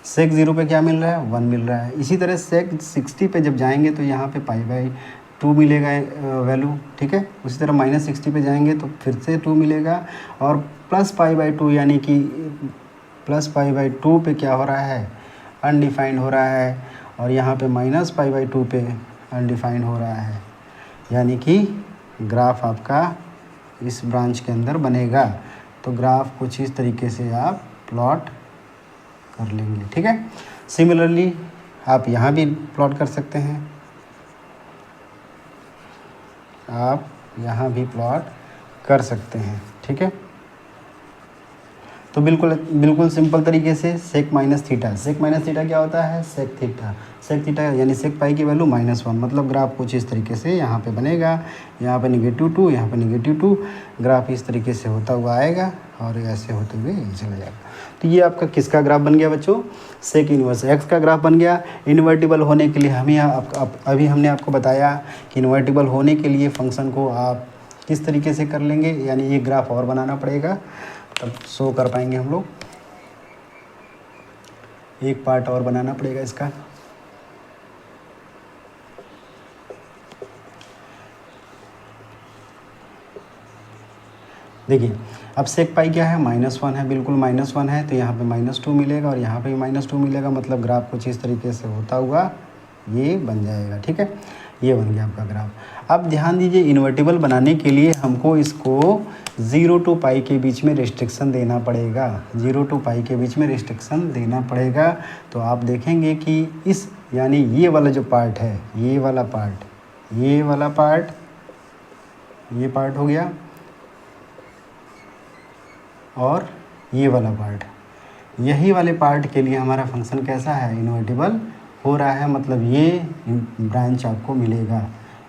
सेक 0 पे क्या मिल रहा है, 1 मिल रहा है। इसी तरह सेक 60 पे जब जाएंगे तो यहाँ पे π/2 मिलेगा वैल्यू, ठीक है। उसी तरह -60 पे जाएंगे तो फिर से 2 मिलेगा, और +π/2 यानी कि +π/2 पे क्या हो रहा है, अनडिफाइंड हो रहा है, और यहाँ पे -π/2 पे अनडिफाइंड हो रहा है। यानी कि ग्राफ आपका इस ब्रांच के अंदर बनेगा। तो ग्राफ कुछ इस तरीके से आप प्लॉट कर लेंगे, ठीक है। सिमिलरली आप यहाँ भी प्लॉट कर सकते हैं, आप यहाँ भी प्लॉट कर सकते हैं, ठीक है। तो बिल्कुल सिंपल तरीके से सेक -थीटा, सेक -थीटा क्या होता है, सेक थीटा, सेक थीटा यानी सेक पाई की वैल्यू -1, मतलब ग्राफ कुछ इस तरीके से यहाँ पे बनेगा। यहाँ पे -2, यहाँ पे -2, ग्राफ इस तरीके से होता हुआ आएगा और ऐसे होते हुए चला जाएगा। तो ये आपका किसका ग्राफ बन गया बच्चों, सेक इन्वर्स एक्स का ग्राफ बन गया। इन्वर्टिबल होने के लिए हमें अभी हमने आपको बताया कि इन्वर्टिबल होने के लिए फंक्शन को आप किस तरीके से कर लेंगे, यानी ये ग्राफ और बनाना पड़ेगा, तब शो कर पाएंगे हम लोग। एक पार्ट और बनाना पड़ेगा इसका। देखिए अब सेक पाई क्या है, -1 है, बिल्कुल -1 है, तो यहाँ पे -2 मिलेगा और यहाँ पे भी -2 मिलेगा, मतलब ग्राफ कुछ इस तरीके से होता हुआ ये बन जाएगा, ठीक है। ये बन गया आपका ग्राफ। अब ध्यान दीजिए, इन्वर्टिबल बनाने के लिए हमको इसको 0 to पाई के बीच में रिस्ट्रिक्शन देना पड़ेगा, 0 to पाई के बीच में रिस्ट्रिक्शन देना पड़ेगा। तो आप देखेंगे कि इस यानी ये वाला जो पार्ट है, ये वाला पार्ट, ये वाला पार्ट, ये पार्ट हो गया, और ये वाला पार्ट, यही वाले पार्ट के लिए हमारा फंक्शन कैसा है, इन्वर्टिबल हो रहा है, मतलब ये ब्रांच आपको मिलेगा,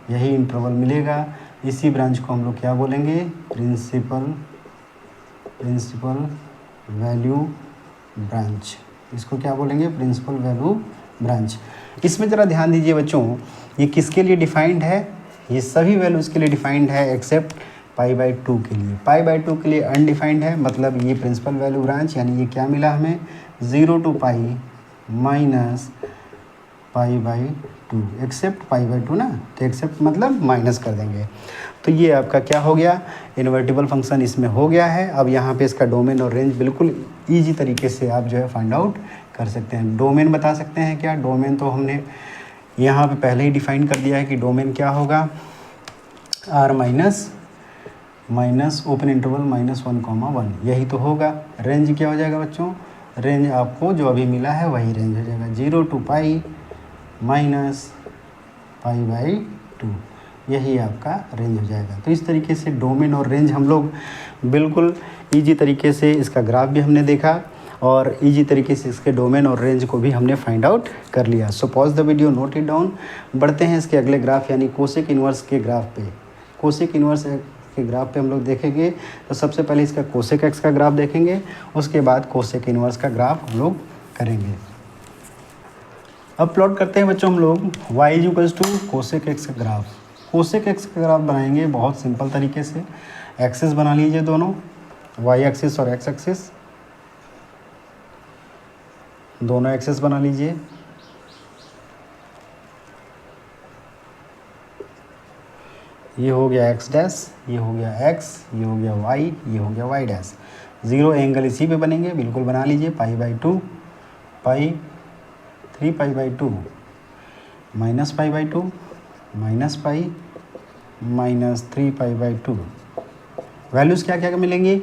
यही इंटरवल मिलेगा। इसी ब्रांच को हम लोग क्या बोलेंगे, प्रिंसिपल वैल्यू ब्रांच। इसको क्या बोलेंगे, प्रिंसिपल वैल्यू ब्रांच। इसमें ज़रा ध्यान दीजिए बच्चों, ये किसके लिए डिफाइंड है, ये सभी वैल्यूज़ के लिए डिफाइंड है एक्सेप्ट π/2 के लिए। π/2 के लिए अनडिफाइंड है, मतलब ये प्रिंसिपल वैल्यू ब्रांच, यानी ये क्या मिला हमें, 0 to पाई -π/2 एक्सेप्ट π/2 ना, तो एक्सेप्ट मतलब माइनस कर देंगे। तो ये आपका क्या हो गया, इन्वर्टिबल फंक्शन इसमें हो गया है। अब यहाँ पे इसका डोमेन और रेंज बिल्कुल ईजी तरीके से आप जो है फाइंड आउट कर सकते हैं। डोमेन बता सकते हैं क्या, डोमेन तो हमने यहाँ पे पहले ही डिफाइन कर दिया है कि डोमेन क्या होगा, R माइनस ओपन इंटरवल -1, यही तो होगा। रेंज क्या हो जाएगा बच्चों, रेंज आपको जो अभी मिला है वही रेंज हो जाएगा, 0 to पाई -π/2, यही आपका रेंज हो जाएगा। तो इस तरीके से डोमेन और रेंज हम लोग बिल्कुल इजी तरीके से, इसका ग्राफ भी हमने देखा और इजी तरीके से इसके डोमेन और रेंज को भी हमने फाइंड आउट कर लिया। सो pause the video, note it down. बढ़ते हैं इसके अगले ग्राफ यानी कोसेक इन्वर्स के ग्राफ पे। कोसेक इन्वर्स के ग्राफ पे हम लोग देखेंगे, तो सबसे पहले इसका कोसेक एक्स का ग्राफ देखेंगे, उसके बाद कोसेक इन्वर्स का ग्राफ हम लोग करेंगे। अब प्लॉट करते हैं बच्चों हम लोग y = कोसेक एक्स का ग्राफ। कोसेक एक्स का ग्राफ बनाएंगे बहुत सिंपल तरीके से। एक्सिस बना लीजिए दोनों, वाई एक्सिस और एक्स एक्सिस, दोनों एक्सिस बना लीजिए। ये हो गया एक्स डैश, ये हो गया एक्स, ये हो गया वाई, ये हो गया वाई डैश। 0 एंगल इसी पे बनेंगे, बिल्कुल बना लीजिए। π/2, pi 3π/2 minus π/2 minus pi minus 3π/2। Values क्या क्या मिलेंगी?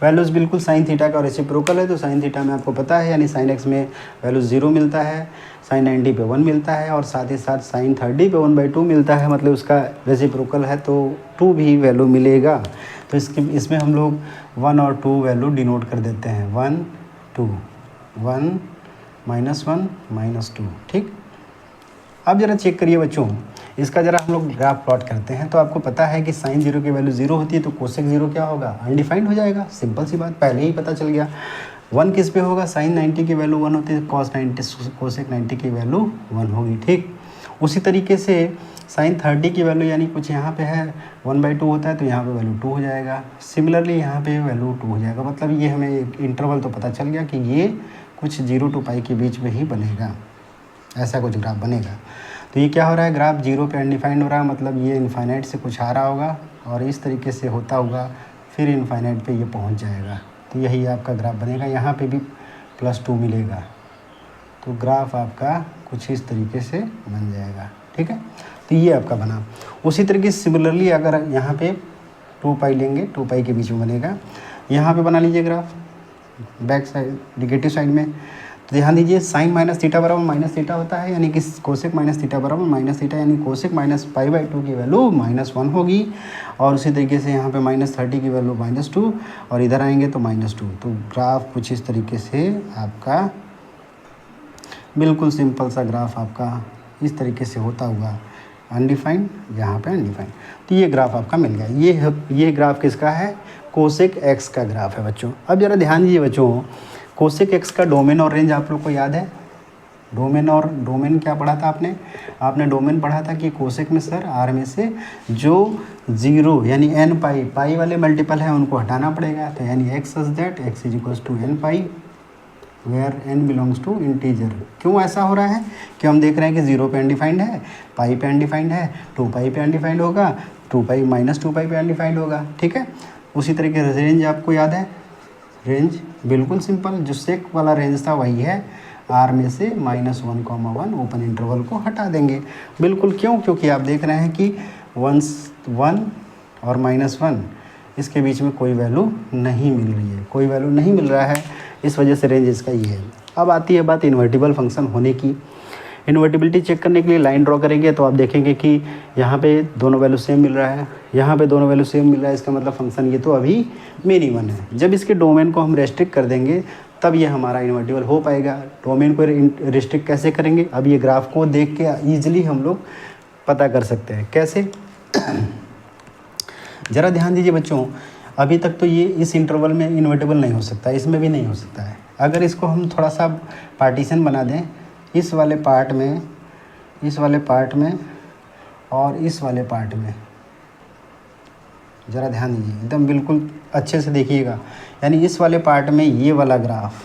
वैल्यूज़ बिल्कुल साइन थीटा का रेसिप्रोकल है, तो साइन थीटा में आपको पता है, यानी साइन एक्स में वैल्यू 0 मिलता है, साइन 90 पे 1 मिलता है, और साथ ही साथ साइन 30 पे 1/2 मिलता है, मतलब उसका रेसिप्रोकल है तो 2 भी वैल्यू मिलेगा। तो इसमें हम लोग 1 और 2 वैल्यू डिनोट कर देते हैं, 1 2, 1 -1 -2। ठीक, अब ज़रा चेक करिए बच्चों, इसका ज़रा हम लोग ग्राफ प्लॉट करते हैं। तो आपको पता है कि साइन 0 की वैल्यू 0 होती है, तो कोसेक 0 क्या होगा? अनडिफाइंड हो जाएगा। सिंपल सी बात, पहले ही पता चल गया। 1 किस पे होगा? साइन 90 की वैल्यू 1 होती है, कोसेक 90 की वैल्यू 1 होगी। ठीक, उसी तरीके से साइन 30 की वैल्यू यानी कुछ यहाँ पे है 1/2 होता है, तो यहाँ पे वैल्यू 2 हो जाएगा। सिमिलरली यहाँ पे वैल्यू 2 हो जाएगा। मतलब ये हमें एक इंटरवल तो पता चल गया कि ये कुछ 0 to π के बीच में ही बनेगा, ऐसा कुछ ग्राफ बनेगा। तो ये क्या हो रहा है? ग्राफ 0 पे अनडिफाइंड हो रहा है, मतलब ये इनफाइनाइट से कुछ आ रहा होगा और इस तरीके से होता होगा, फिर इनफाइनाइट पे ये पहुंच जाएगा। तो यही आपका ग्राफ बनेगा। यहाँ पे भी +2 मिलेगा, तो ग्राफ आपका कुछ इस तरीके से बन जाएगा। ठीक है, तो ये आपका बना। उसी तरीके से सिमिलरली अगर यहाँ पे 2π लेंगे, 2π के बीच में बनेगा। यहाँ पे बना लीजिए graph back side, negative side में। तो ध्यान दीजिए, साइन माइनस थीटा बराबर माइनस थीटा होता है, यानी कि कोसेक माइनस थीटा बराबर माइनस थीटा, यानी कोसेक माइनस π/2 की वैल्यू -1 होगी। और उसी तरीके से यहाँ पे -30 की वैल्यू -2, और इधर आएंगे तो -2। तो ग्राफ कुछ इस तरीके से आपका बिल्कुल सिंपल सा ग्राफ आपका इस तरीके से होता हुआ अनडिफाइंड, यहाँ पे अनडिफाइंड। तो ये ग्राफ आपका मिल गया। ये ग्राफ किसका है? कोसेक एक्स का ग्राफ है बच्चों। अब ज़रा ध्यान दीजिए बच्चों, कोसेक एक्स का डोमेन और रेंज आप लोग को याद है? डोमेन क्या पढ़ा था आपने? आपने डोमेन पढ़ा था कि कोसेक में सर आर में से जो 0 यानी n पाई वाले मल्टीपल है उनको हटाना पड़ेगा। तो यानी x such that x = n pi where n belongs to integer. क्यों ऐसा हो रहा है? कि हम देख रहे हैं कि 0 पे अनडिफाइंड है, पाई पे अनडिफाइंड है, 2π पे अनडिफाइंड होगा, 2π -2π पे अनडिफाइंड होगा। ठीक है, उसी तरीके से रेंज आपको याद है? रेंज बिल्कुल सिंपल, जो सेक वाला रेंज था वही है, आर में से -1,1 ओपन इंटरवल को हटा देंगे। बिल्कुल, क्यों? क्योंकि आप देख रहे हैं कि 1 और -1 इसके बीच में कोई वैल्यू नहीं मिल रही है, कोई वैल्यू नहीं मिल रहा है, इस वजह से रेंज इसका ये है। अब आती है बात इन्वर्टिबल फंक्शन होने की। इन्वर्टिबिलिटी चेक करने के लिए लाइन ड्रॉ करेंगे तो आप देखेंगे कि यहाँ पे दोनों वैल्यू सेम मिल रहा है, यहाँ पे दोनों वैल्यू सेम मिल रहा है। इसका मतलब फंक्शन ये तो अभी मिनिमम है। जब इसके डोमेन को हम रेस्ट्रिक्ट कर देंगे तब ये हमारा इन्वर्टिबल हो पाएगा। डोमेन को रिस्ट्रिक्ट कैसे करेंगे? अब ये ग्राफ को देख के ईजिली हम लोग पता कर सकते हैं। कैसे? ज़रा ध्यान दीजिए बच्चों, अभी तक तो ये इस इंटरवल में इन्वर्टिबल नहीं हो सकता, इसमें भी नहीं हो सकता है। अगर इसको हम थोड़ा सा पार्टीशन बना दें, इस वाले पार्ट में, इस वाले पार्ट में और इस वाले पार्ट में, ज़रा ध्यान दीजिए, एकदम बिल्कुल अच्छे से देखिएगा। यानी इस वाले पार्ट में ये वाला ग्राफ,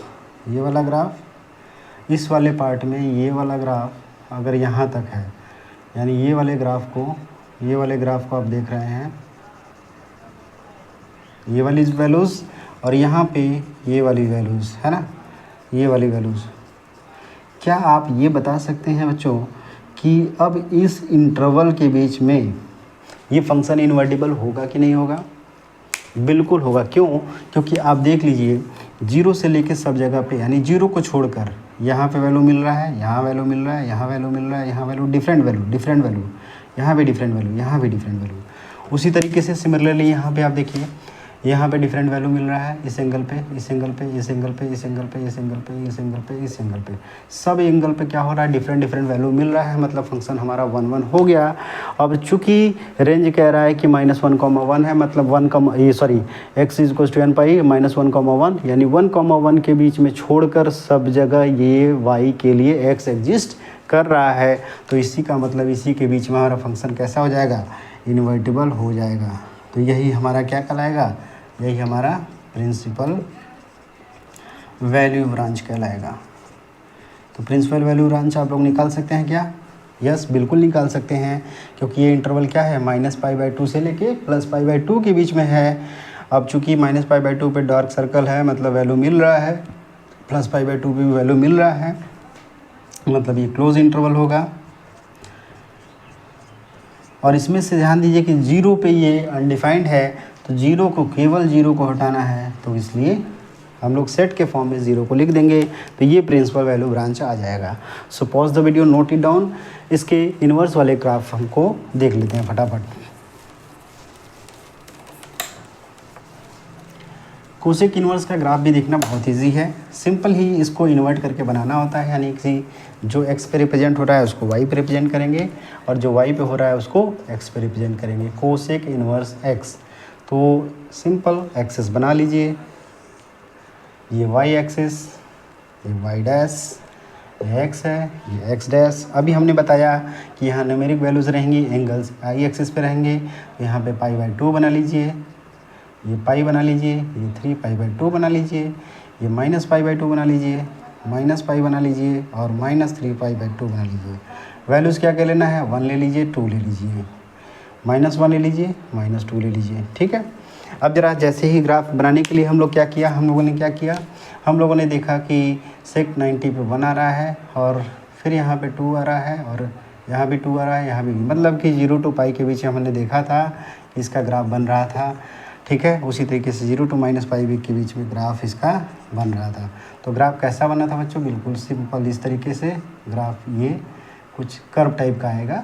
ये वाला ग्राफ, इस वाले पार्ट में ये वाला ग्राफ अगर यहाँ तक है, यानी ये वाले ग्राफ को आप देख रहे हैं, ये वाली वैल्यूज़, और यहाँ पे ये वाली वैल्यूज़ है ना, ये वाली वैल्यूज़। क्या आप ये बता सकते हैं बच्चों कि अब इस इंटरवल के बीच में ये फंक्शन इन्वर्टिबल होगा कि नहीं होगा? बिल्कुल होगा। क्यों? क्योंकि आप देख लीजिए 0 से लेके सब जगह पे, यानी 0 को छोड़कर यहाँ पे वैल्यू मिल रहा है, यहाँ वैल्यू मिल रहा है, यहाँ वैल्यू मिल रहा है, यहाँ वैल्यू डिफरेंट वैल्यू, यहाँ पे डिफरेंट वैल्यू, यहाँ पे डिफरेंट वैल्यू। उसी तरीके से सिमिलरली यहाँ पे आप देखिए, यहाँ पे डिफरेंट वैल्यू मिल रहा है, इस एंगल पे, इस एंगल पे, इस एंगल पे, इस एंगल पे, इस एंगल पे, इस एंगल पे, इस एंगल पे, सब एंगल पे क्या हो रहा है? डिफरेंट वैल्यू मिल रहा है। मतलब फंक्शन हमारा 1 हो गया। अब चूंकि रेंज कह रहा है कि -1,1 है, मतलब x = n पाई -1,1, यानी 1,1 के बीच में छोड़कर सब जगह ये y के लिए x एग्जिस्ट कर रहा है। तो इसी का मतलब इसी के बीच में हमारा फंक्शन कैसा हो जाएगा? इन्वर्टिबल हो जाएगा। तो यही हमारा क्या कहलाएगा, यही हमारा प्रिंसिपल वैल्यू ब्रांच कहलाएगा। तो प्रिंसिपल वैल्यू ब्रांच आप लोग निकाल सकते हैं क्या? यस, बिल्कुल निकाल सकते हैं, क्योंकि ये इंटरवल क्या है, -π/2 से लेके +π/2 के बीच में है। अब चूंकि -π/2 पे डार्क सर्कल है, मतलब वैल्यू मिल रहा है, +π/2 पे भी वैल्यू मिल रहा है, मतलब ये क्लोज इंटरवल होगा। और इसमें से ध्यान दीजिए कि 0 पे ये अनडिफाइंड है, तो 0 को, केवल 0 को हटाना है, तो इसलिए हम लोग सेट के फॉर्म में 0 को लिख देंगे, तो ये प्रिंसिपल वैल्यू ब्रांच आ जाएगा। सो pause the video, note it down. इसके इन्वर्स वाले ग्राफ हमको देख लेते हैं फटाफट। कोसेक इन्वर्स का ग्राफ भी देखना बहुत ईजी है, सिंपल ही इसको इन्वर्ट करके बनाना होता है, यानी कि जो x पे रिप्रेजेंट हो रहा है उसको y पे रिप्रेजेंट करेंगे, और जो y पे हो रहा है उसको x पे रिप्रेजेंट करेंगे। कोसेक इन्वर्स x, तो सिंपल एक्सेस बना लीजिए, ये y एक्सेस, ये y डैश, ये x है, ये x डैश। अभी हमने बताया कि यहाँ न्यूमेरिक वैल्यूज़ रहेंगी, एंगल्स i एक्सेस पे रहेंगे, यहाँ पे π/2 बना लीजिए, ये पाई बना लीजिए, ये 3π/2 बना लीजिए, ये -π/2 बना लीजिए, -π बना लीजिए, और -3π/2 बना लीजिए। वैल्यूज़ क्या क्या लेना है, 1 ले लीजिए, 2 ले लीजिए, -1 ले लीजिए, -2 ले लीजिए, ठीक है। अब जरा जैसे ही ग्राफ बनाने के लिए हम लोग क्या किया, हम लोगों ने देखा कि सेक 90 पे 1 आ रहा है, और फिर यहाँ पे 2 आ रहा है, और यहाँ भी 2 आ रहा है, यहाँ भी, मतलब कि 0 to π के बीच हमने देखा था इसका ग्राफ बन रहा था, ठीक है। उसी तरीके से 0 to -π के बीच में ग्राफ इसका बन रहा था। तो ग्राफ कैसा बना था बच्चों, बिल्कुल सिंपल, इस तरीके से ग्राफ ये कुछ कर्व टाइप का आएगा।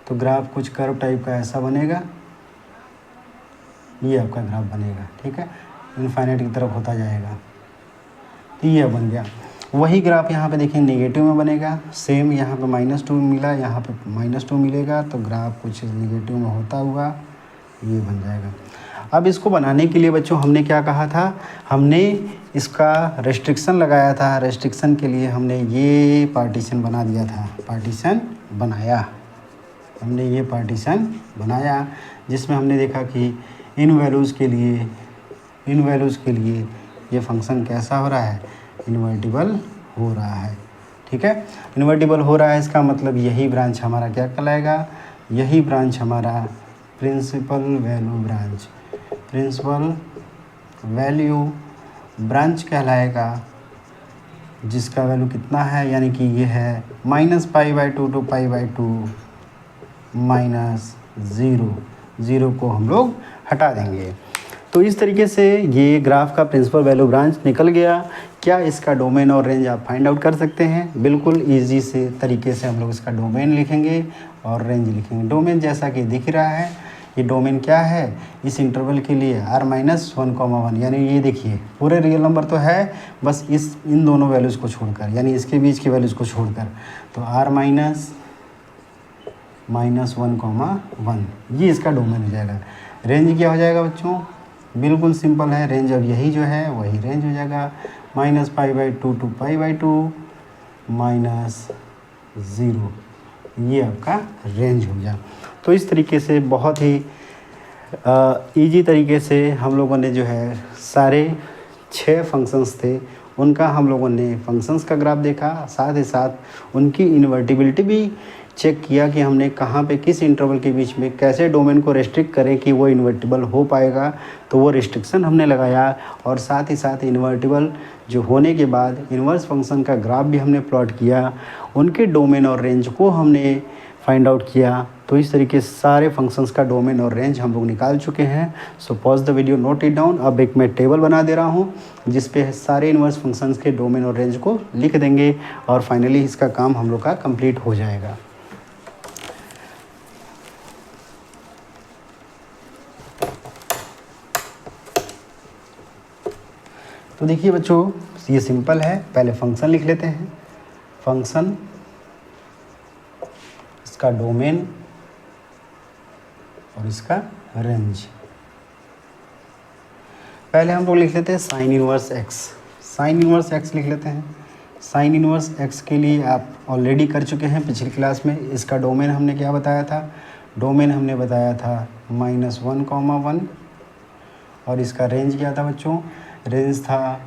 तो ग्राफ कुछ कर्व टाइप का ऐसा बनेगा, ये आपका ग्राफ बनेगा, ठीक है, इनफाइनाइट की तरफ होता जाएगा। तो ये बन गया। वही ग्राफ यहाँ पे देखें नेगेटिव में बनेगा, सेम यहाँ पे -2 मिला, यहाँ पे -2 मिलेगा, तो ग्राफ कुछ नेगेटिव में होता हुआ ये बन जाएगा। अब इसको बनाने के लिए बच्चों हमने क्या कहा था, हमने इसका रेस्ट्रिक्शन लगाया था। रेस्ट्रिक्शन के लिए हमने ये पार्टीशन बना दिया था, पार्टीशन बनाया, हमने ये पार्टीशन बनाया, जिसमें हमने देखा कि इन वैल्यूज़ के लिए ये फंक्शन कैसा हो रहा है, इन्वर्टिबल हो रहा है, ठीक है। इन्वर्टिबल हो रहा है, इसका मतलब यही ब्रांच हमारा क्या कहलाएगा, यही ब्रांच हमारा प्रिंसिपल वैल्यू ब्रांच कहलाएगा, जिसका वैल्यू कितना है, यानी कि ये है -π/2 to π/2 -0 को हम लोग हटा देंगे। तो इस तरीके से ये ग्राफ का प्रिंसिपल वैल्यू ब्रांच निकल गया। क्या इसका डोमेन और रेंज आप फाइंड आउट कर सकते हैं? बिल्कुल ईजी से तरीके से हम लोग इसका डोमेन लिखेंगे और रेंज लिखेंगे। डोमेन जैसा कि दिख रहा है, ये डोमेन क्या है इस इंटरवल के लिए, r-1,1, यानी ये देखिए पूरे रियल नंबर तो है, बस इन दोनों वैल्यूज़ को छोड़कर, यानी इसके बीच की वैल्यूज़ को छोड़कर, तो r-1,1, ये इसका डोमेन हो जाएगा। रेंज क्या हो जाएगा बच्चों, बिल्कुल सिंपल है, रेंज अब यही जो है वही रेंज हो जाएगा, -π/2 to π/2 -0, ये आपका रेंज हो गया। तो इस तरीके से बहुत ही इजी तरीके से हम लोगों ने जो है सारे 6 फंक्शंस थे उनका हम लोगों ने फंक्शंस का ग्राफ देखा, साथ ही साथ उनकी इन्वर्टिबिलिटी भी चेक किया कि हमने कहाँ पे किस इंटरवल के बीच में कैसे डोमेन को रेस्ट्रिक्ट करें कि वो इन्वर्टिबल हो पाएगा, तो वो रिस्ट्रिक्शन हमने लगाया। और साथ ही साथ इन्वर्टिबल जो होने के बाद इन्वर्स फंक्शन का ग्राफ भी हमने प्लॉट किया, उनके डोमेन और रेंज को हमने फाइंड आउट किया। तो इस तरीके से सारे फंक्शंस का डोमेन और रेंज हम लोग निकाल चुके हैं। सो pause the video, note it down. अब एक मैं टेबल बना दे रहा हूँ जिस पे सारे इन्वर्स फंक्शंस के डोमेन और रेंज को लिख देंगे और फाइनली इसका काम हम लोग का कंप्लीट हो जाएगा। तो देखिए बच्चों, ये सिंपल है, पहले फंक्शन लिख लेते हैं। फंक्शन, इसका डोमेन और इसका रेंज। पहले हम लोग लिख लेते हैं sign inverse x. Sign inverse x लिख लेते हैं। साइन इनवर्स एक्स के लिए आप ऑलरेडी कर चुके हैं पिछली क्लास में। इसका डोमेन हमने क्या बताया था? डोमेन हमने बताया था -1,1 और इसका रेंज क्या था बच्चों? रेंज था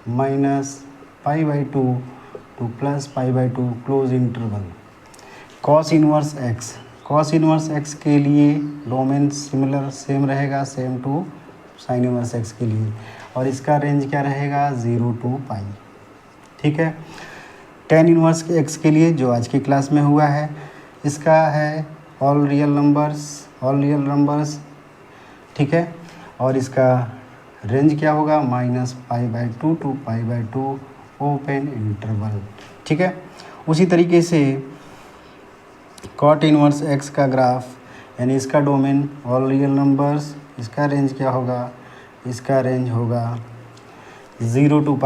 -π/2 to +π/2 close interval. Cos inverse x के लिए डोमेन सेम रहेगा, same to sine inverse x के लिए, और इसका रेंज क्या रहेगा? 0 to π। ठीक है। टेन इनवर्स एक्स के लिए जो आज की क्लास में हुआ है, इसका है ऑल रियल नंबर्स, ठीक है, और इसका रेंज क्या होगा? -π/2 टू π/2 ओपन इंटरवल। ठीक है। उसी तरीके से कॉट इनवर्स एक्स का ग्राफ, यानी इसका डोमेन ऑल रियल नंबर्स, इसका रेंज क्या होगा? इसका रेंज होगा 0 to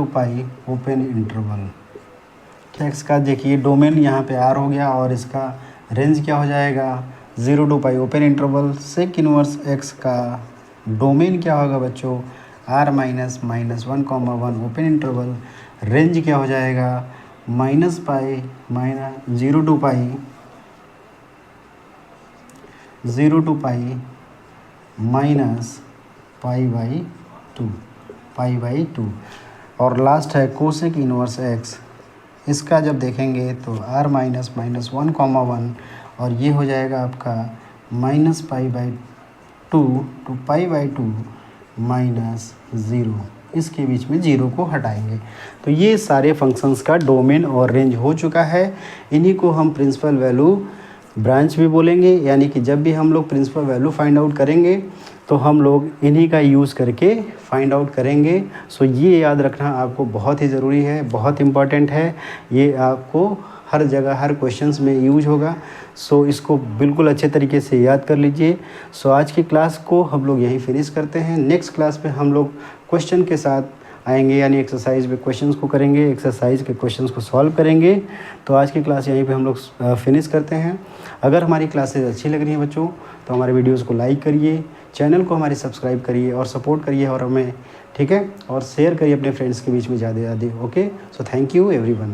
π ओपन इंटरवल। एक्स का देखिए डोमेन यहाँ पे आर हो गया और इसका रेंज क्या हो जाएगा? 0 to π open interval. Sec inverse x का डोमेन क्या होगा बच्चों? r - -1,1 open interval. रेंज क्या हो जाएगा? -π 0 to π -π/2 और लास्ट है कोसेक इनवर्स एक्स। इसका जब देखेंगे तो r - -1,1 और ये हो जाएगा आपका -π/2 टू π/2 -0। इसके बीच में 0 को हटाएंगे। तो ये सारे फंक्शंस का डोमेन और रेंज हो चुका है। इन्हीं को हम प्रिंसिपल वैल्यू ब्रांच भी बोलेंगे, यानी कि जब भी हम लोग प्रिंसिपल वैल्यू फाइंड आउट करेंगे तो हम लोग इन्हीं का यूज़ करके फाइंड आउट करेंगे। सो ये याद रखना आपको बहुत ही ज़रूरी है, बहुत इम्पॉर्टेंट है। ये आपको हर जगह हर क्वेश्चंस में यूज होगा। सो इसको बिल्कुल अच्छे तरीके से याद कर लीजिए। सो आज की क्लास को हम लोग यहीं फिनिश करते हैं। नेक्स्ट क्लास में हम लोग क्वेश्चन के साथ आएंगे, यानी एक्सरसाइज में क्वेश्चंस को करेंगे, एक्सरसाइज के क्वेश्चंस को सॉल्व करेंगे। तो आज की क्लास यहीं पे हम लोग फिनिश करते हैं। अगर हमारी क्लासेज अच्छी लग रही हैं बच्चों तो हमारे वीडियोस को लाइक करिए, चैनल को हमारे सब्सक्राइब करिए और सपोर्ट करिए और हमें, ठीक है, और शेयर करिए अपने फ्रेंड्स के बीच में ज़्यादा। Okay, so thank you everyone.